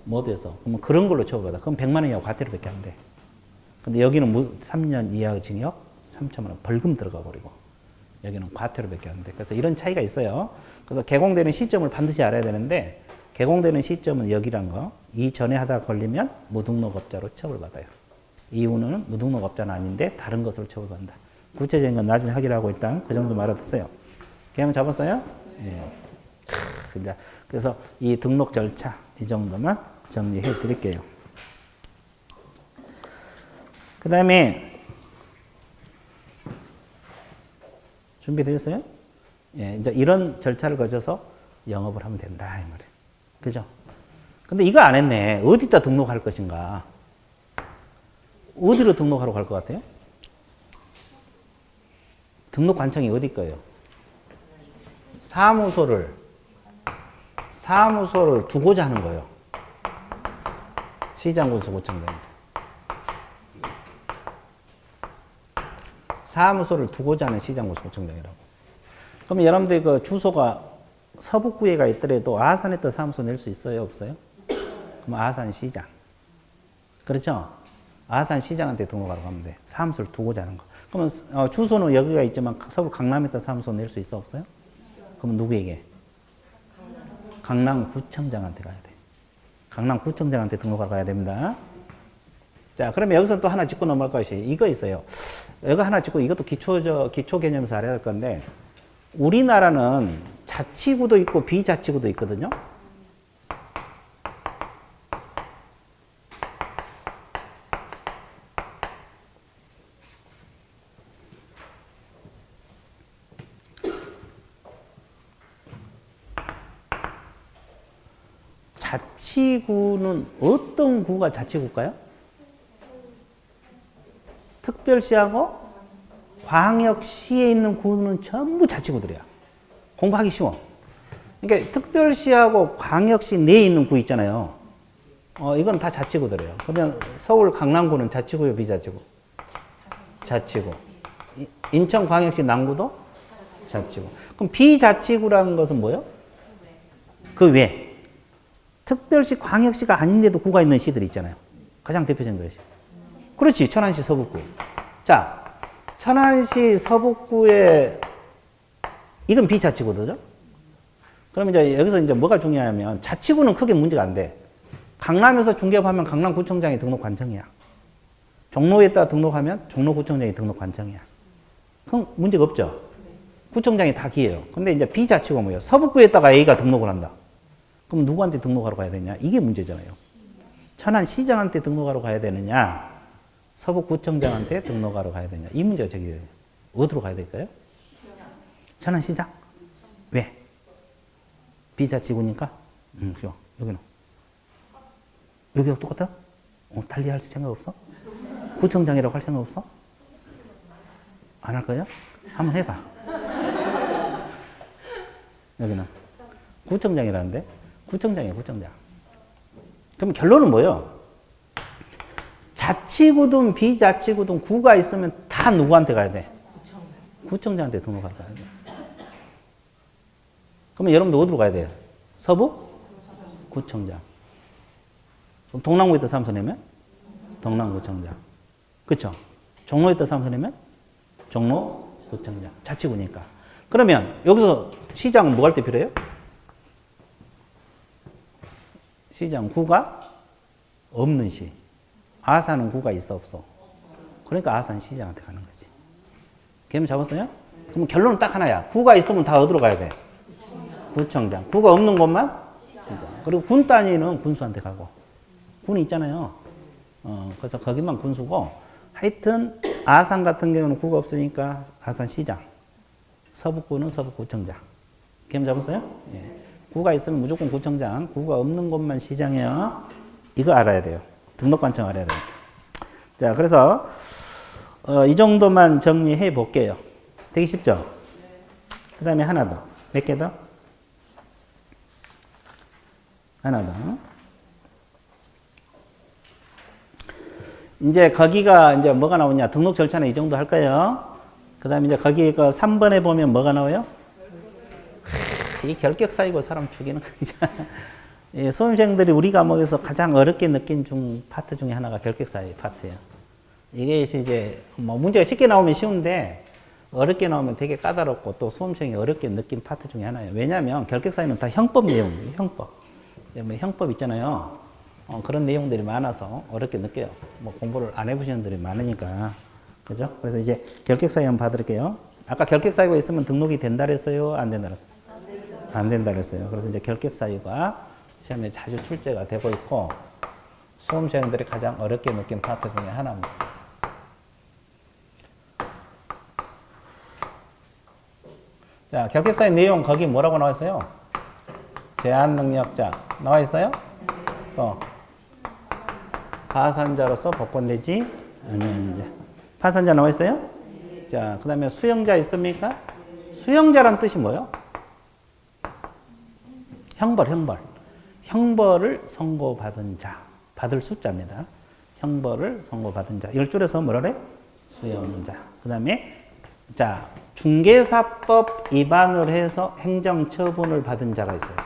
못 했어. 그러면 그런 걸로 처벌받아. 그럼 100만 원 이하 과태료밖에 안 돼. 근데 여기는 3년 이하 징역, 3천만 원 벌금 들어가 버리고. 여기는 과태료밖에 안 돼. 그래서 이런 차이가 있어요. 그래서 개공되는 시점을 반드시 알아야 되는데 개공되는 시점은 여기란 거. 이 전에 하다 걸리면 무등록업자로 처벌받아요. 이유는 무등록업자는 아닌데 다른 것으로 처벌받는다. 구체적인 건 나중에 하기로 하고 일단 그 정도 알아두세요. 개념 잡았어요? 예. 그래서 이 등록 절차 이 정도만 정리해 드릴게요. 그 다음에 준비되셨어요? 예, 이제 이런 절차를 거쳐서 영업을 하면 된다 이 말이에요. 그죠? 근데 이거 안 했네. 어디다 등록할 것인가? 어디로 등록하러 갈 것 같아요? 등록 관청이 어디 거예요? 사무소를 두고자 하는 거예요. 시장군수구청장입니다. 사무소를 두고자 하는 시장군수구청장이라고. 그럼 여러분들 그 주소가 서북구에가 있더라도 아산에다 사무소 낼 수 있어요? 없어요? 그럼 아산시장. 그렇죠? 아산시장한테 등록하러 가면 돼. 사무소를 두고자 하는 거. 그러면 주소는 여기가 있지만 서울 강남에다 사무소 낼 수 있어? 없어요? 그럼 누구에게? 강남구청장한테 가야 돼. 강남구청장한테 등록하러 가야 됩니다. 자, 그러면 여기서 또 하나 짚고 넘어갈 것이 이거 있어요. 이거 하나 짚고 이것도 기초 개념에서 알아야 할 건데 우리나라는 자치구도 있고 비자치구도 있거든요. 자치구는 어떤 구가 자치구일까요? 특별시하고 광역시에 있는 구는 전부 자치구들이야. 공부하기 쉬워. 그러니까 특별시하고 광역시 내에 있는 구 있잖아요. 이건 다 자치구들이에요. 그러면 서울 강남구는 자치구요, 비자치구? 자치구. 인천광역시 남구도 자치구. 그럼 비자치구라는 것은 뭐예요? 그 외. 특별시, 광역시가 아닌데도 구가 있는 시들이 있잖아요. 가장 대표적인 것이. 그렇지, 천안시 서북구. 자, 천안시 서북구에 이건 비자치구죠. 그럼 이제 여기서 이제 뭐가 중요하냐면 자치구는 크게 문제가 안 돼. 강남에서 중개업하면 강남구청장이 등록 관청이야. 종로에다 등록하면 종로구청장이 등록 관청이야. 그럼 문제가 없죠. 구청장이 다 기회예요. 근데 이제 비자치구가 뭐예요? 서북구에다가 A가 등록을 한다. 그럼 누구한테 등록하러 가야 되냐? 이게 문제잖아요. 천안시장한테 등록하러 가야 되느냐? 서북구청장한테 등록하러 가야 되냐? 이 문제가 제기돼요. 어디로 가야 될까요? 천안시장? 왜? 비자치구니까? 그죠. 여기는. 여기가 똑같아? 달리 할 생각 없어? 구청장이라고 할 생각 없어? 안 할 거예요? 한번 해봐. 여기는. 구청장이라는데? 구청장이에요, 구청장. 그럼 결론은 뭐예요? 자치구든 비자치구든 구가 있으면 다 누구한테 가야 돼? 구청장한테 등록하러 가야 돼. 그러면 여러분들 어디로 가야 돼요? 서부? 구청장. 그럼 동남구에다 사무소 내면? 동남구청장. 그쵸? 종로에다 사무소 내면? 종로구청장. 자치구니까. 그러면 여기서 시장은 뭐 할 때 필요해요? 시장 구가 없는 시. 아산은 구가 있어 없어? 그러니까 아산 시장한테 가는 거지. 개념 잡았어요? 그럼 결론은 딱 하나야. 구가 있으면 다 어디로 가야 돼? 구청장. 구가 없는 것만? 시장. 그리고 군 단위는 군수한테 가고. 군이 있잖아요. 그래서 거기만 군수고. 하여튼 아산 같은 경우는 구가 없으니까 아산 시장. 서북구는 서북구청장. 개념 잡았어요? 예. 구가 있으면 무조건 구청장. 구가 없는 곳만 시장이에요. 이거 알아야 돼요. 등록관청 알아야 돼요. 자, 그래서 이 정도만 정리해 볼게요. 되게 쉽죠? 그 다음에 하나 더. 몇 개 더? 하나 더. 이제 거기가 이제 뭐가 나오냐. 등록 절차는 이 정도 할 거예요. 그 다음에 이제 거기 그 3번에 보면 뭐가 나와요? 이 결격 쌓이고 사람 죽이는 거죠. 수험생들이 우리 과목에서 가장 어렵게 느낀 파트 중에 하나가 결격 쌓이 파트예요. 이게 이제 뭐 문제가 쉽게 나오면 쉬운데 어렵게 나오면 되게 까다롭고 또 수험생이 어렵게 느낀 파트 중에 하나예요. 왜냐하면 결격 쌓이는 다 형법 내용이에요. 형법. 뭐 형법 있잖아요. 그런 내용들이 많아서 어렵게 느껴요. 뭐 공부를 안 해보시는 분들이 많으니까. 그죠? 그래서 이제 결격 쌓이 한번 봐드릴게요. 아까 결격 쌓이가 있으면 등록이 된다 그랬어요? 안 된다 그랬어요? 안 된다 그랬어요. 그래서 이제 결격 쌓이가 시험에 자주 출제가 되고 있고 수험생들이 가장 어렵게 느낀 파트 중에 하나입니다. 자, 결격 쌓인 내용 거기 뭐라고 나와 있어요? 제한 능력자 나와 있어요? 또 파산자로서 복권되지 않는 자. 파산자 나와 있어요? 자, 그 다음에 수용자 있습니까? 수용자란 뜻이 뭐예요? 형벌. 형벌을 선고받은 자. 받을 숫자입니다. 형벌을 선고받은 자. 이걸 줄여서 뭐라 그래? 수용자. 그 다음에, 자, 중개사법 위반을 해서 행정처분을 받은 자가 있어요.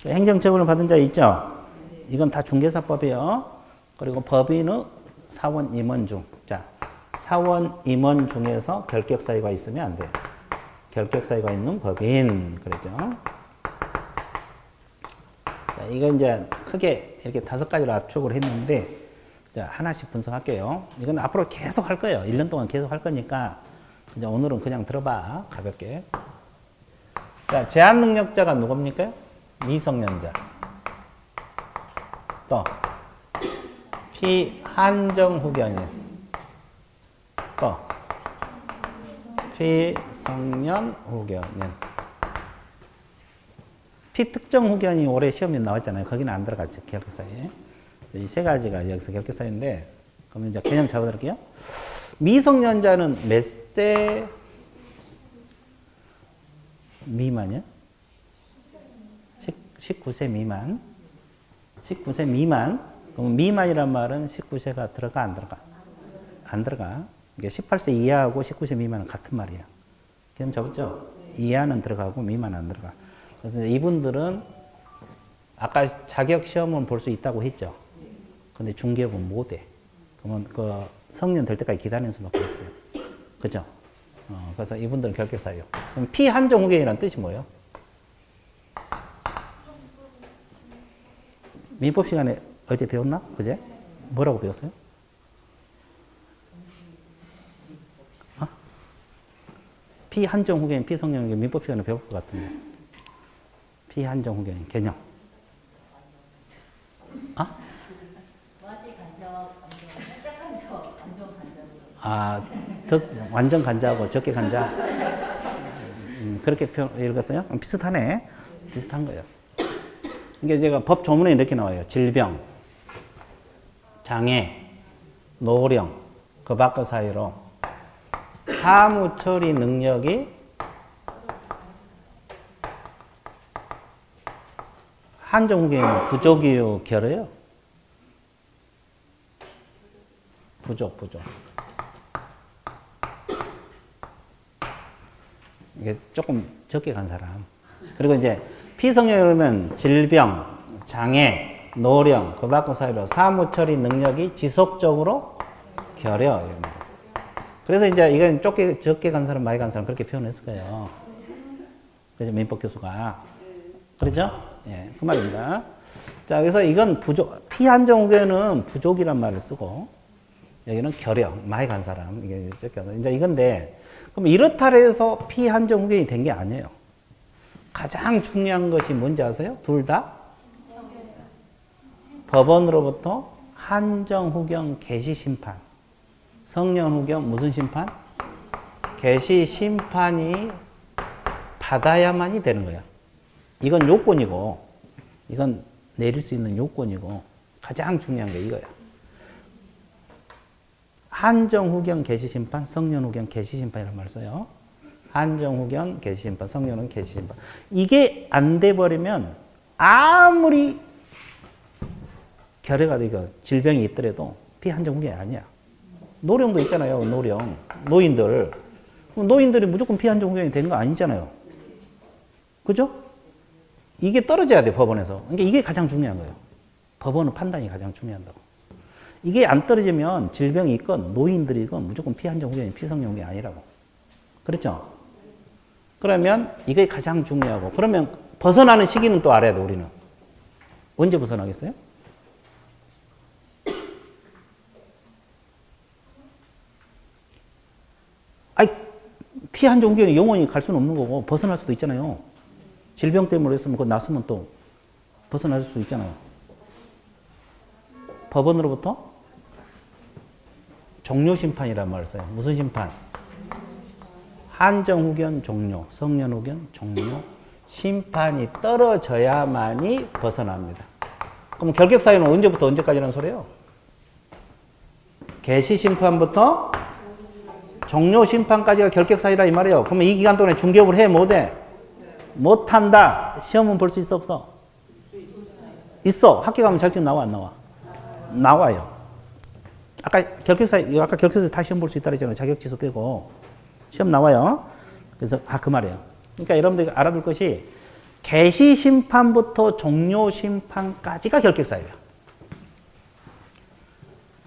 행정처분을 받은 자 있죠? 이건 다 중개사법이에요. 그리고 법인의 사원 임원 중. 자, 사원 임원 중에서 결격 사유가 있으면 안 돼요. 결격 사유가 있는 법인. 그러죠. 자, 이거 이제 크게 이렇게 5가지로 압축을 했는데, 자, 하나씩 분석할게요. 이건 앞으로 계속 할 거예요. 1년 동안 계속 할 거니까, 이제 오늘은 그냥 들어봐. 가볍게. 자, 제한 능력자가 누굽니까? 미성년자. 또, 피한정 후견인. 또, 피성년 후견인. 피특정 후견이 올해 시험에 나왔잖아요. 거기는 안 들어갔죠. 결격사에. 이 세 가지가 여기서 결격사인데, 그러면 이제 개념 잡아드릴게요. 미성년자는 몇 세 미만이요? 19세 미만. 19세 미만. 그럼 미만이란 말은 19세가 들어가, 안 들어가? 안 들어가. 이게 18세 이하하고 19세 미만은 같은 말이에요. 그럼 적었죠? 이하는 들어가고 미만은 안 들어가. 그래서 이분들은 아까 자격 시험은 볼 수 있다고 했죠. 근데 중개업은 못 해. 그러면 그 성년 될 때까지 기다리는 수밖에 없어요. 그죠? 그래서 이분들은 결격사유. 그럼 피한정 후견이라는 뜻이 뭐예요? 민법 시간에 어제 배웠나? 그제? 뭐라고 배웠어요? 피한정 후견, 피성년 후견 민법 시간에 배울 것 같은데. 피한정 후견 개념. 완전 간자하고 적게 간자. 그렇게 읽었어요? 비슷하네. 비슷한 거예요. 이게 제가 법 조문에 이렇게 나와요. 질병, 장애, 노령, 그 밖의 사유로 사무 처리 능력이 한정 후견은 부족이요, 결여요? 부족. 이게 조금 적게 간 사람. 그리고 이제 피성년은 질병, 장애, 노령, 그 밖의 사유로 사무 처리 능력이 지속적으로 결여. 그래서 이제 이건 적게 간 사람, 많이 간 사람 그렇게 표현했을 거예요. 그래서 민법 교수가. 그렇죠? 예, 그 말입니다. 자, 그래서 이건 부족, 피한정 후견은 부족이란 말을 쓰고, 여기는 결여, 많이 간 사람. 이게 이제 이건데, 그럼 이렇다 해서 피한정 후견이 된 게 아니에요. 가장 중요한 것이 뭔지 아세요? 둘 다? 법원으로부터 한정 후견 개시 심판. 성년 후견 무슨 심판? 개시 심판이 받아야만이 되는 거야. 이건 요건이고, 이건 내릴 수 있는 요건이고, 가장 중요한 게 이거야. 한정 후견 개시 심판, 성년 후견 개시 심판이라는 말을 써요. 한정 후견 개시 심판, 성년은 개시 심판. 이게 안 돼 버리면 아무리 결여가 되고 질병이 있더라도 피한정 후견이 아니야. 노령도 있잖아요. 노령. 노인들이 무조건 피한정 후견이 되는 거 아니잖아요. 그죠? 이게 떨어져야 돼, 법원에서. 그러니까 이게 가장 중요한 거예요. 법원은 판단이 가장 중요한다고. 이게 안 떨어지면 질병이 있건 노인들이 있건 무조건 피한정 후견이 피성년 후견이 아니라고. 그렇죠? 그러면 이게 가장 중요하고, 그러면 벗어나는 시기는 또 알아야 돼, 우리는. 언제 벗어나겠어요? 피한정 후견이 영원히 갈 수는 없는 거고, 벗어날 수도 있잖아요. 질병 때문에 했으면 그거 났으면 또 벗어날 수 있잖아요. 법원으로부터 종료 심판이라는 말을 써요. 무슨 심판? 한정 후견 종료, 성년 후견 종료, 심판이 떨어져야만이 벗어납니다. 그럼 결격 사유는 언제부터 언제까지라는 소리예요? 개시 심판부터 종료 심판까지가 결격 사유라 이 말이에요. 그러면 이 기간 동안에 중개업을 해, 못 해? 못 한다. 시험은 볼 수 있어, 없어? 있어. 학교 가면 자격증 나와, 안 나와? 나와요. 아까 결격사유 다 시험 볼 수 있다 그랬잖아요. 자격지수 빼고. 시험 나와요. 그래서, 그 말이에요. 그러니까 여러분들이 알아둘 것이 개시 심판부터 종료 심판까지가 결격사유예요.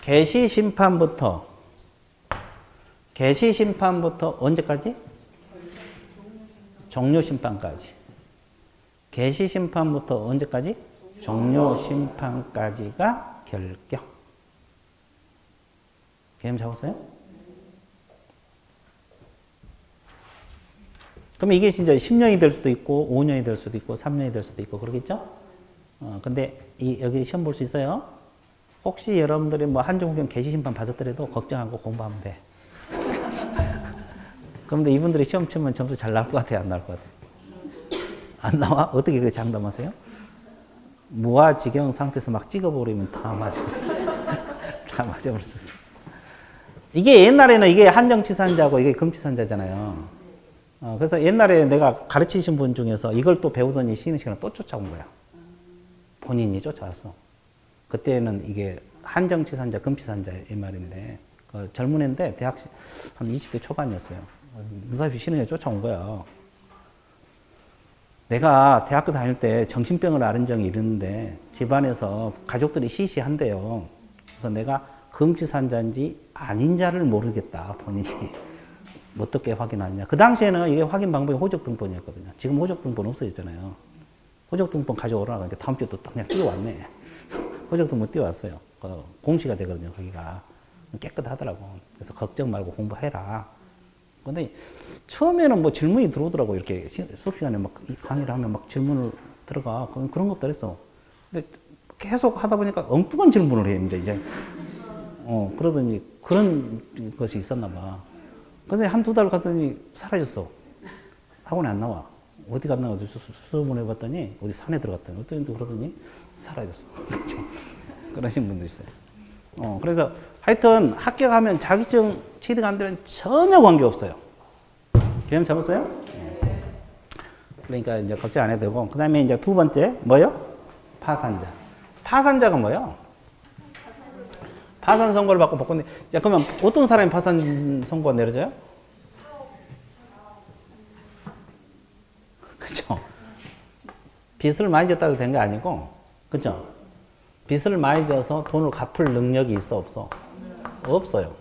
개시 심판부터 언제까지? 종료 심판까지. 개시 심판부터 언제까지? 종료 심판까지가 결격. 개념 잡았어요? 그럼 이게 진짜 10년이 될 수도 있고, 5년이 될 수도 있고, 3년이 될 수도 있고, 그러겠죠? 근데 여기 시험 볼 수 있어요? 혹시 여러분들이 뭐 한정 후견 개시 심판 받았더라도 걱정하고 공부하면 돼. 그런데 이분들이 시험 치면 점수 잘 나올 것 같아요? 안 나올 것 같아요? 안 나와? 어떻게 그렇게 장담하세요? 무아지경 상태에서 막 찍어버리면 다 맞아. 다 맞아버렸어. 이게 옛날에는 이게 한정치산자고 이게 금치산자잖아요. 그래서 옛날에 내가 가르치신 분 중에서 이걸 또 배우더니 쉬는 시간에 또 쫓아온 거야. 본인이 쫓아왔어. 그때는 이게 한정치산자, 금치산자 이 말인데 젊은 애인데 대학 한 20대 초반이었어요. 무사히 쉬는 애 쫓아온 거야. 내가 대학교 다닐 때 정신병을 앓은 적이 있는데 집안에서 가족들이 시시한대요. 그래서 내가 금치산자인지 아닌자를 모르겠다, 본인이. 어떻게 확인하느냐. 그 당시에는 이게 확인 방법이 호적등본이었거든요. 지금 호적등본 없어졌잖아요. 호적등본 가져오라고 하니까 다음 주에 또 그냥 뛰어왔네. 호적등본 뛰어왔어요. 공시가 되거든요, 거기가. 깨끗하더라고. 그래서 걱정 말고 공부해라. 근데 처음에는 뭐 질문이 들어오더라고. 이렇게 수업 시간에 막 강의를 하면 막 질문을 들어가. 그런 것도 했어. 근데 계속 하다 보니까 엉뚱한 질문을 해, 이제. 그러더니 그런 것이 있었나 봐. 근데 한두 달 갔더니 사라졌어. 학원에 안 나와. 어디 갔나 수업을 해봤더니 어디 산에 들어갔더니 어떤 애도 그러더니 사라졌어. 그러신 분도 있어요. 그래서 하여튼 합격하면 자격증 취득 안 되면 전혀 관계 없어요. 개념 잡았어요? 그러니까 이제 걱정 안 해도 되고. 그 다음에 이제 두 번째, 뭐요? 파산자. 파산자가 뭐요? 파산 선고를 받고 복권. 자, 그러면 어떤 사람이 파산 선고가 내려져요? 그죠? 빚을 많이 졌다고 된 게 아니고, 그죠? 빚을 많이 져서 돈을 갚을 능력이 있어, 없어? 없어요.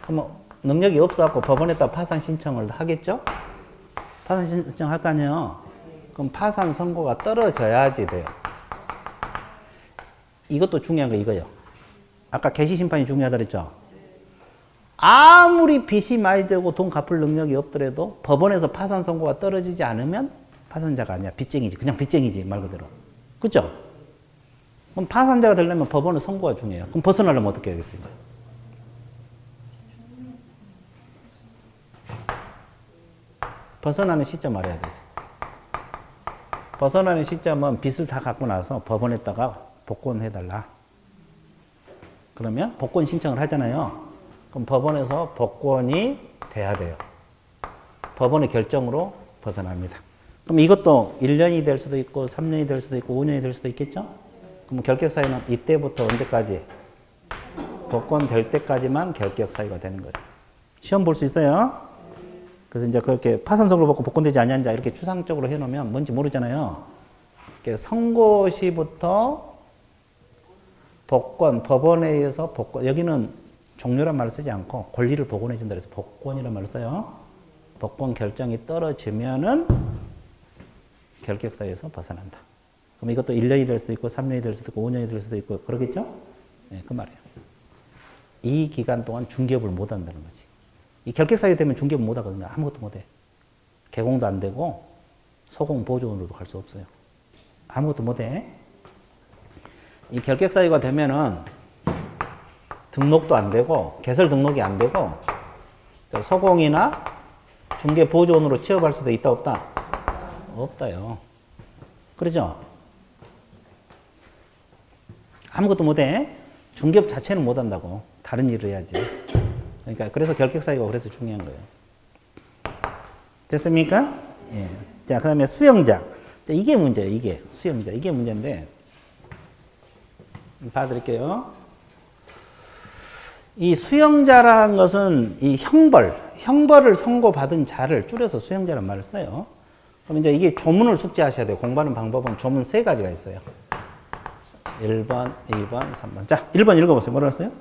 그럼 능력이 없어갖고 법원에다 파산 신청을 하겠죠? 파산 신청 할 거 아니에요? 그럼 파산 선고가 떨어져야지 돼요. 이것도 중요한 거 이거예요. 아까 개시심판이 중요하다 그랬죠? 아무리 빚이 많이 되고 돈 갚을 능력이 없더라도 법원에서 파산 선고가 떨어지지 않으면 파산자가 아니야. 빚쟁이지. 그냥 빚쟁이지, 말 그대로. 그죠? 그럼 파산자가 되려면 법원의 선고가 중요해요. 그럼 벗어나려면 어떻게 하겠습니까? 벗어나는 시점 알아야 되죠. 벗어나는 시점은 빚을 다 갖고 나서 법원에다가 복권해달라. 그러면 복권 신청을 하잖아요. 그럼 법원에서 복권이 돼야 돼요. 법원의 결정으로 벗어납니다. 그럼 이것도 1년이 될 수도 있고 3년이 될 수도 있고 5년이 될 수도 있겠죠? 그럼 결격 사유는 이때부터 언제까지? 복권 될 때까지만 결격 사유가 되는 거죠. 시험 볼 수 있어요. 그래서 이제 그렇게 파산 선고를 받고 복권되지 않냐 이렇게 추상적으로 해놓으면 뭔지 모르잖아요. 선고시부터 복권, 법원에 의해서 복권, 여기는 종료란 말을 쓰지 않고 권리를 복원해 준다 그래서 복권이란 말을 써요. 복권 결정이 떨어지면은 결격사유에서 벗어난다. 그럼 이것도 1년이 될 수도 있고 3년이 될 수도 있고 5년이 될 수도 있고 그러겠죠? 네, 그 말이에요. 이 기간 동안 중개업을 못 한다는 거지. 이 결격사유 되면 중개업 못 하거든요. 아무것도 못 해. 개공도 안 되고 소공 보조원으로도 갈 수 없어요. 아무것도 못 해. 이 결격 사유가 되면은 등록도 안 되고 개설 등록이 안 되고 소공이나 중개 보조원으로 취업할 수도 있다 없다? 없다요. 그러죠? 아무것도 못 해. 중개업 자체는 못 한다고. 다른 일을 해야지. 그러니까 그래서 결격 사유가 그래서 중요한 거예요. 됐습니까? 예. 자, 그다음에 수영자. 자, 이게 문제예요. 이게 수영자. 이게 문제인데. 봐드릴게요. 이 수영자라는 것은 이 형벌을 선고받은 자를 줄여서 수영자란 말을 써요. 그럼 이제 이게 조문을 숙지하셔야 돼요. 공부하는 방법은 조문 3가지가 있어요. 1번, 2번, 3번. 자, 1번 읽어보세요. 뭐라고 했어요?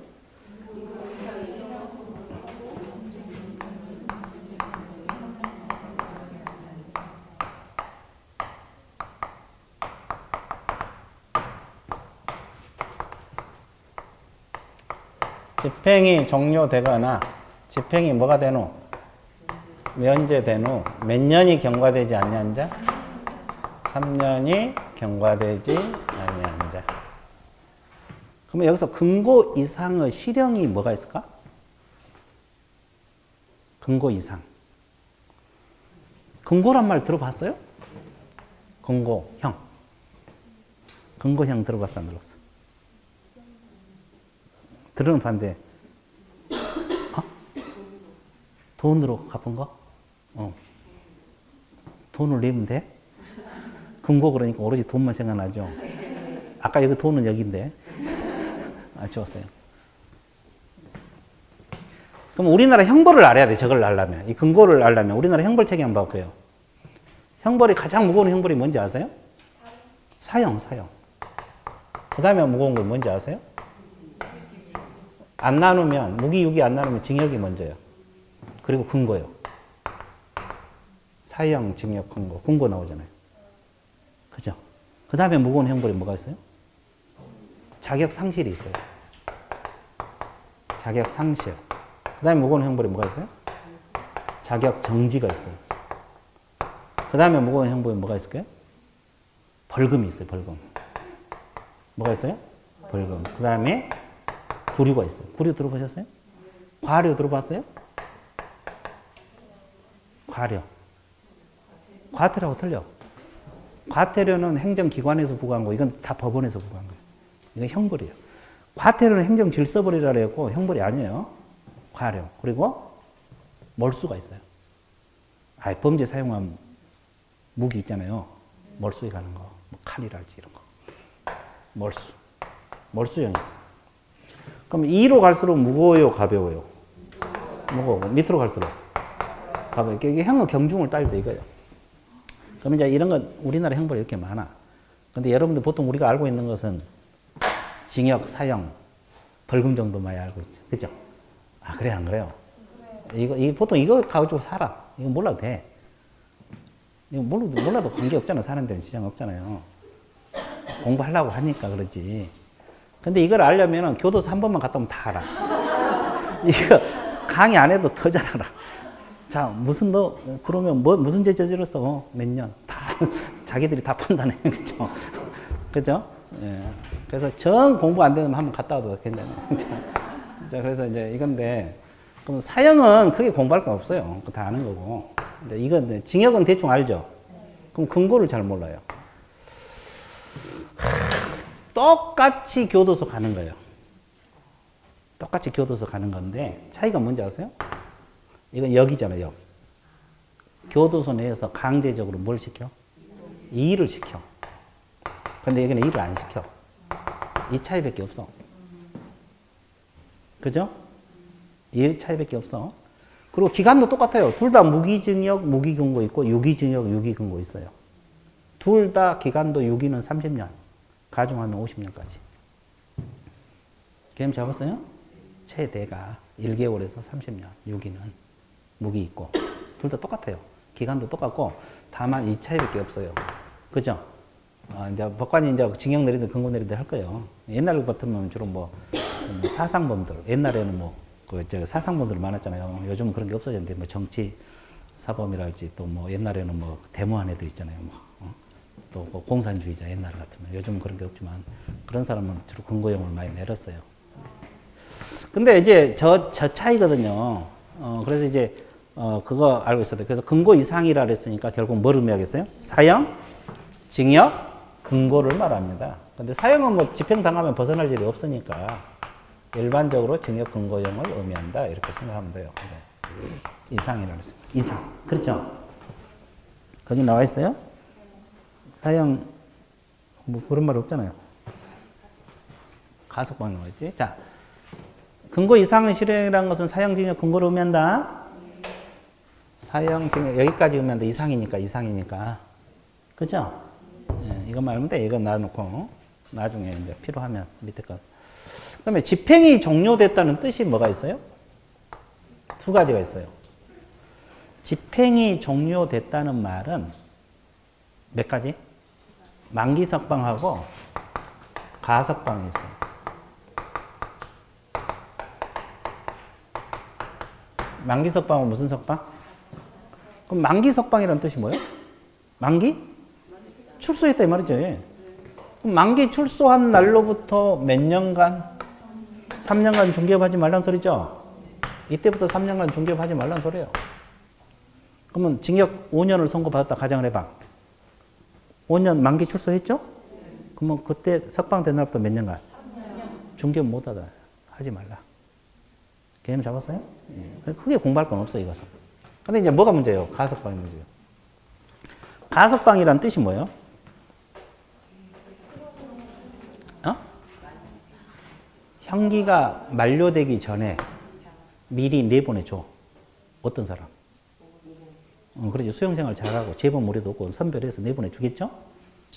집행이 종료되거나 집행이 뭐가 된 후? 면제된 후 몇 년이 경과되지 아니한 자? 3년이 경과되지 아니한 자. 그러면 여기서 근고 이상의 실형이 뭐가 있을까? 근고 이상. 근고란 말 들어봤어요? 근고형. 근고형 들어봤어 안 들어봤어? 들으면 반대. 돈으로 갚은 거? 돈을 내면 돼? 금고 그러니까 오로지 돈만 생각나죠? 아까 여기 돈은 여기인데. 좋았어요. 그럼 우리나라 형벌을 알아야 돼. 저걸 알려면. 이 근거를 알려면. 우리나라 형벌책이 한번 봐볼게요. 형벌이 가장 무거운 형벌이 뭔지 아세요? 사형. 그 다음에 무거운 건 뭔지 아세요? 안 나누면, 무기, 유기 안 나누면 징역이 먼저요. 그리고 근거요. 사형, 징역, 근거 나오잖아요. 그죠? 그 다음에 무거운 형벌이 뭐가 있어요? 자격 상실이 있어요. 자격 상실. 그 다음에 무거운 형벌이 뭐가 있어요? 자격 정지가 있어요. 그 다음에 무거운 형벌이 뭐가 있을까요? 벌금이 있어요, 벌금. 뭐가 있어요? 벌금. 그 다음에 구류가 있어요. 구류 들어보셨어요? 과료 들어봤어요? 과료. 과태료하고 틀려. 과태료는 행정기관에서 부과한 거, 이건 다 법원에서 부과한 거예요. 이건 형벌이에요. 과태료는 행정질서벌이라고 했고, 형벌이 아니에요. 과료. 그리고 몰수가 있어요. 범죄 사용한 무기 있잖아요. 몰수에 가는 거. 뭐 칼이랄지 이런 거. 몰수형이 있어요. 그럼 2로 갈수록 무거워요, 가벼워요? 무거워. 밑으로 갈수록 가벼워요. 이게 형의 경중을 따질 때 이거예요. 그럼 이제 이런 건 우리나라 형벌이 이렇게 많아. 근데 여러분들 보통 우리가 알고 있는 것은 징역, 사형, 벌금 정도 많이 알고 있죠. 그죠? 그래, 안 그래요? 이거 보통 이거 가지고 살아. 이거 몰라도 돼. 이거 몰라도 관계 없잖아. 사는 데는 지장 없잖아요. 공부하려고 하니까 그러지. 근데 이걸 알려면 교도소 한 번만 갔다 오면 다 알아. 이거 강의 안 해도 더 잘 알아. 자, 너 들어오면 무슨 죄 저질렀어? 몇 년? 다, 자기들이 다 판단해. 그죠? 그죠? 예. 그래서 정 공부 안 되면 한번 갔다 와도 괜찮아요. 자, 그래서 이제 이건데, 그럼 사형은 크게 공부할 거 없어요. 그거 다 아는 거고. 근데 이건, 징역은 대충 알죠? 그럼 근거를 잘 몰라요. 똑같이 교도소 가는 거예요. 똑같이 교도소 가는 건데, 차이가 뭔지 아세요? 이건 역이잖아요, 역. 교도소 내에서 강제적으로 뭘 시켜? 일을 시켜. 근데 여기는 일을 안 시켜. 이 차이밖에 없어. 그죠? 이 차이밖에 없어. 그리고 기간도 똑같아요. 둘 다 무기징역, 무기근고 있고, 유기징역, 유기근고 있어요. 둘 다 기간도 유기는 30년, 가중하면 50년까지. 개념 잡았어요? 최대가 1개월에서 30년, 유기는. 무기 있고. 둘 다 똑같아요. 기간도 똑같고, 다만 이 차이밖에 없어요. 그죠? 이제 법관이 이제 징역 내리든 근고 내리든 할 거예요. 옛날 같으면 주로 사상범들, 옛날에는 사상범들 많았잖아요. 요즘은 그런 게 없어졌는데, 정치 사범이랄지, 또 옛날에는 데모한 애들 있잖아요. 또 공산주의자 옛날 같으면. 요즘은 그런 게 없지만, 그런 사람은 주로 근고형을 많이 내렸어요. 근데 이제 저 차이거든요. 그래서 이제, 그거 알고 있어야 돼. 그래서 근고 이상이라 그랬으니까 결국 뭘 의미하겠어요? 사형, 징역, 근고를 말합니다. 근데 사형은 집행당하면 벗어날 일이 없으니까 일반적으로 징역 근고형을 의미한다. 이렇게 생각하면 돼요. 이상이라 그랬어요. 이상. 그렇죠? 거기 나와 있어요? 사형, 그런 말 없잖아요. 가석방 나와 있지? 자, 근고 이상의 실행이라는 것은 사형, 징역, 근고를 의미한다. 사형, 징역, 여기까지 의미한다. 이상이니까. 그죠? 예, 이것만 알면 돼. 이거 놔놓고, 나중에 이제 필요하면 밑에 거. 그 다음에 집행이 종료됐다는 뜻이 뭐가 있어요? 두 가지가 있어요. 집행이 종료됐다는 말은 몇 가지? 만기석방하고 가석방이 있어요. 만기석방은 무슨 석방? 그럼 만기석방이라는 뜻이 뭐예요? 만기? 출소했다 이 말이죠. 그럼 만기 출소한 날로부터 몇 년간? 3년간 중개업하지 말란 소리죠. 이때부터 3년간 중개업하지 말란 소리예요. 그러면 징역 5년을 선고받았다 가정을 해봐. 5년 만기 출소했죠? 그러면 그때 석방된 날부터 몇 년간? 중개업 못하다. 하지 말라. 개념 잡았어요? 예. 크게 공부할 건 없어, 이것은. 근데 이제 뭐가 문제예요? 가석방이 문제예요. 가석방이란 뜻이 뭐예요? 어? 형기가 만료되기 전에 미리 내보내줘. 어떤 사람? 그렇죠. 수용생활 잘하고 재범 무리도 없고 선별해서 내보내주겠죠?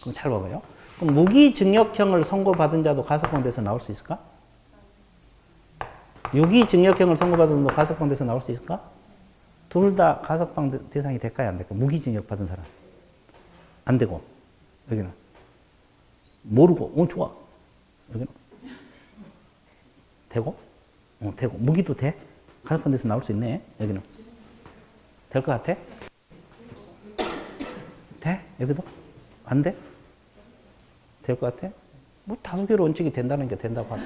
그럼 잘 봐봐요. 그럼 무기징역형을 선고받은 자도 가석방돼서 나올 수 있을까? 유기징역형을 선고받은 자도 가석방돼서 나올 수 있을까? 둘 다 가석방 대상이 될까요? 안 될까요? 무기징역 받은 사람. 안 되고. 여기는. 모르고. 좋아. 여기는. 되고? 되고. 무기도 돼? 가석방돼서 나올 수 있네. 여기는. 될 것 같아? 돼? 여기도? 안 돼? 될 것 같아? 뭐 다수결 원칙이 된다는 게 된다고 하죠.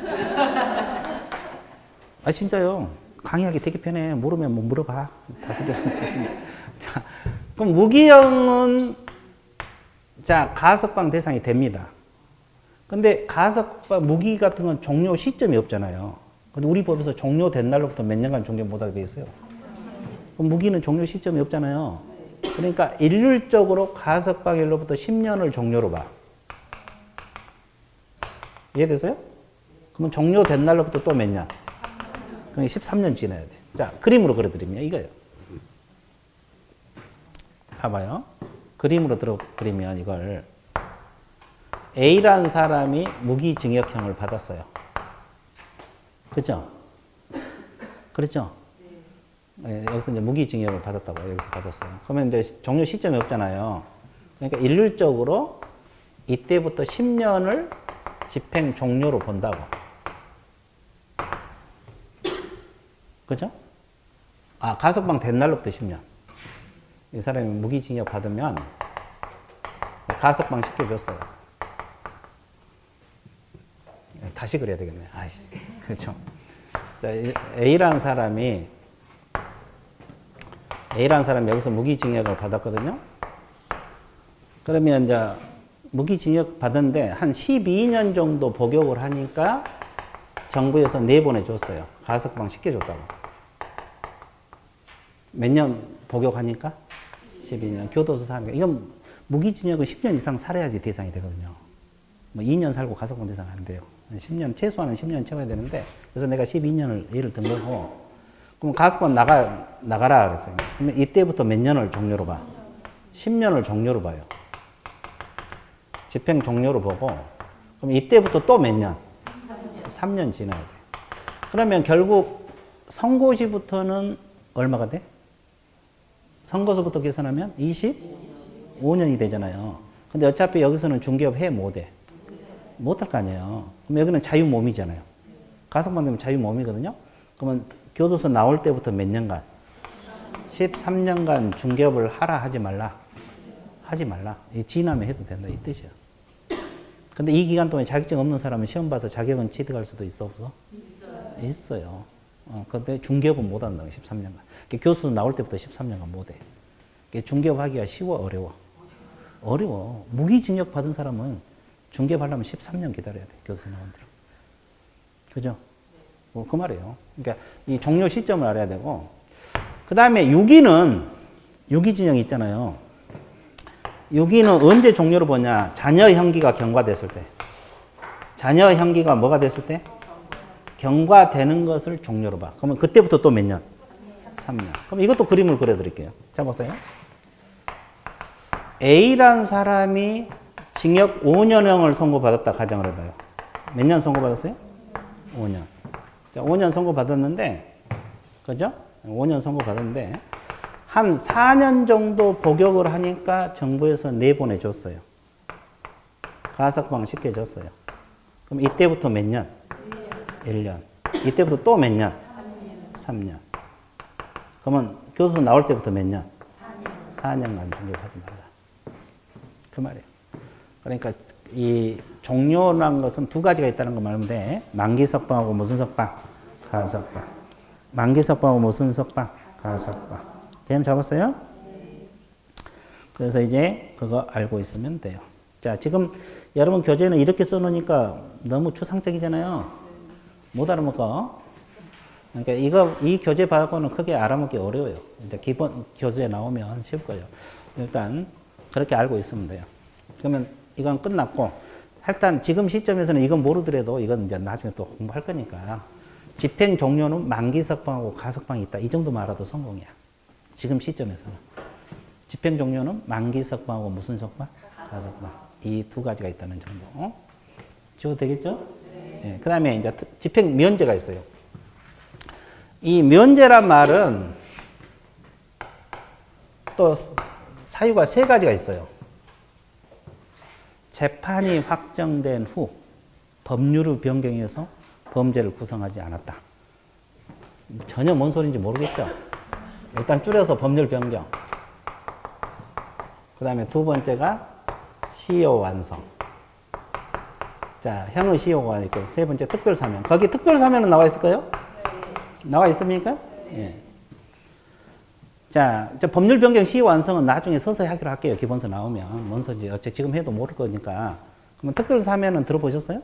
아 진짜요. 강의하기 되게 편해. 모르면 뭐 물어봐. 다수결 원칙. 자, 그럼 무기형은 자 가석방 대상이 됩니다. 근데 가석방 무기 같은 건 종료 시점이 없잖아요. 근데 우리 법에서 종료된 날로부터 몇 년간 종료 못하게 돼 있어요. 그럼 무기는 종료 시점이 없잖아요. 그러니까 일률적으로 가석방일로부터 10년을 종료로 봐. 이해됐어요? 그러면 종료된 날로부터 또 몇 년? 그럼 13년 지나야 돼. 자, 그림으로 그려드리면 이거예요. 봐봐요. 그림으로 그리면 이걸 A라는 사람이 무기징역형을 받았어요. 그죠? 그렇죠? 네, 여기서 이제 무기징역을 받았다고 여기서 받았어요. 그러면 이제 종료 시점이 없잖아요. 그러니까 일률적으로 이때부터 10년을 집행 종료로 본다고. 그죠? 아, 가석방 된 날로부터 10년. 이 사람이 무기징역 받으면 가석방 시켜줬어요. 다시 그래야 되겠네. 아이, 그렇죠. A라는 사람이 여기서 무기징역을 받았거든요. 그러면 이제 무기징역 받은데 한 12년 정도 복역을 하니까 정부에서 내보내줬어요. 가석방 시켜줬다고. 몇 년 복역하니까? 12년. 교도소 사니까. 이건 무기징역은 10년 이상 살아야지 대상이 되거든요. 뭐 2년 살고 가석방 대상 안 돼요. 10년, 최소한은 10년 채워야 되는데, 그래서 내가 12년을 예를 든 거고, 그럼 가석방 나가라 그랬어요. 그러면 이때부터 몇 년을 종료로 봐? 10년을 종료로 봐요. 집행 종료로 보고, 그럼 이때부터 또 몇 년? 3년 지나야 돼. 그러면 결국 선고시부터는 얼마가 돼? 선고서부터 계산하면 25년이 되잖아요. 근데 어차피 여기서는 중개업 해 못 해? 못할 거 아니에요. 그럼 여기는 자유몸이잖아요. 가석방 되면 자유몸이거든요. 그러면 교도소 나올 때부터 몇 년간? 13년간 중개업을 하라 하지 말라? 하지 말라. 지나면 해도 된다 이 뜻이야. 근데 이 기간 동안에 자격증 없는 사람은 시험 봐서 자격은 취득할 수도 있어 없어? 있어요. 근데 중개업은 못 한다고 13년간. 교수 나올 때부터 13년간 못 해. 중개업 하기가 쉬워 어려워? 어려워. 무기징역 받은 사람은 중개업 하려면 13년 기다려야 돼. 교수 나온 대로. 그죠? 그 말이에요. 그러니까 이 종료 시점을 알아야 되고, 그 다음에 유기징역이 있잖아요. 유기는 언제 종료로 보냐? 자녀 형기가 경과됐을 때. 자녀 형기가 뭐가 됐을 때? 경과되는 것을 종료로 봐. 그러면 그때부터 또 몇 년? 3년. 그럼 이것도 그림을 그려드릴게요. 자, 보세요. A라는 사람이 징역 5년형을 선고받았다 가정을 해봐요. 몇 년 선고받았어요? 5년. 자, 5년 선고받았는데, 그죠? 5년 선고받았는데, 한 4년 정도 복역을 하니까 정부에서 내보내줬어요. 가석방 시켜줬어요. 그럼 이때부터 몇 년? 1년. 이때부터 또 몇 년? 3년. 그러면 교도소 나올 때부터 몇 년? 4년간 중개하지 말라. 그 말이에요. 그러니까 이 종료란 것은 두 가지가 있다는 거 말하면 돼. 만기 석방하고 무슨 석방? 가석방. 만기 석방하고 무슨 석방? 가석방. 개념 잡았어요? 그래서 이제 그거 알고 있으면 돼요. 자, 지금 여러분 교재는 이렇게 써놓으니까 너무 추상적이잖아요. 못 알아먹어. 그러니까 이 교재 봐고는 크게 알아먹기 어려워요. 이제 기본 교재 나오면 쉬울 거예요. 일단 그렇게 알고 있으면 돼요. 그러면 이건 끝났고, 일단 지금 시점에서는 이건 모르더라도 이건 이제 나중에 또 공부할 거니까 집행 종료는 만기 석방하고 가석방이 있다. 이 정도만 알아도 성공이야. 지금 시점에서는. 집행 종료는 만기 석방하고 무슨 석방? 가석방. 이 두 가지가 있다는 정도. 지워도 되겠죠? 네. 그 다음에 이제 집행 면제가 있어요. 이 면제란 말은 또 사유가 세 가지가 있어요. 재판이 확정된 후 법률을 변경해서 범죄를 구성하지 않았다. 전혀 뭔 소리인지 모르겠죠? 일단 줄여서 법률 변경. 그 다음에 두 번째가 시효 완성. 자, 형의 시효가 있고, 세 번째 특별사면. 거기 특별사면은 나와 있을까요? 네. 나와 있습니까? 네. 자, 법률 변경 시효 완성은 나중에 서서히 하기로 할게요. 기본서 나오면. 뭔서지. 어째 지금 해도 모를 거니까. 그러면 특별사면은 들어보셨어요?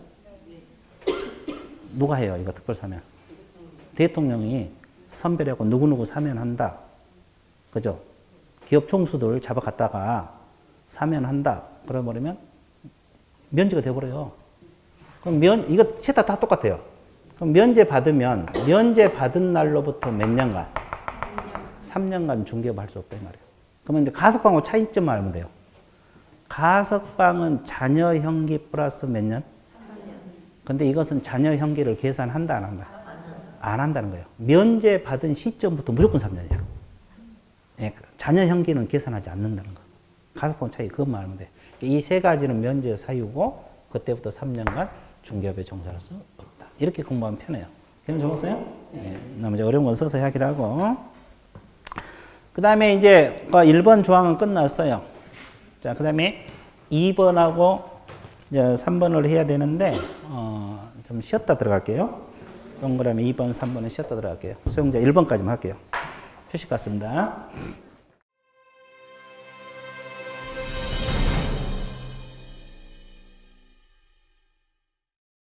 네. 누가 해요, 이거 특별사면? 대통령이 선별하고 누구누구 사면한다. 그죠? 기업 총수들 잡아갔다가 사면한다. 그래버리면 면제가 돼버려요. 그럼 이거 셋 다 똑같아요. 그럼 면제 받으면, 면제 받은 날로부터 몇 년간? 3년간 중개업할 수 없다, 이 말이에요. 그러면 이제 가석방하고 차이점만 알면 돼요. 가석방은 자녀 형기 플러스 몇 년? 3년. 근데 이것은 자녀 형기를 계산한다, 안 한다? 안 한다는 거예요. 면제 받은 시점부터 무조건 3년이야. 예, 자녀 형기는 계산하지 않는다는 거. 가석방 차이 그것만 알면 돼. 이 세 가지는 면제 사유고, 그때부터 3년간 중개업에 종사할 수 없다. 이렇게 공부하면 편해요. 그럼 적었어요? 예, 나머지 어려운 건 서서히 하기로 하고. 그 다음에 이제 1번 조항은 끝났어요. 자, 그 다음에 2번하고 이제 3번을 해야 되는데, 좀 쉬었다 들어갈게요. 동그라미 2번, 3번은 쉬었다 들어갈게요. 수용자 1번까지만 할게요. 표시 같습니다.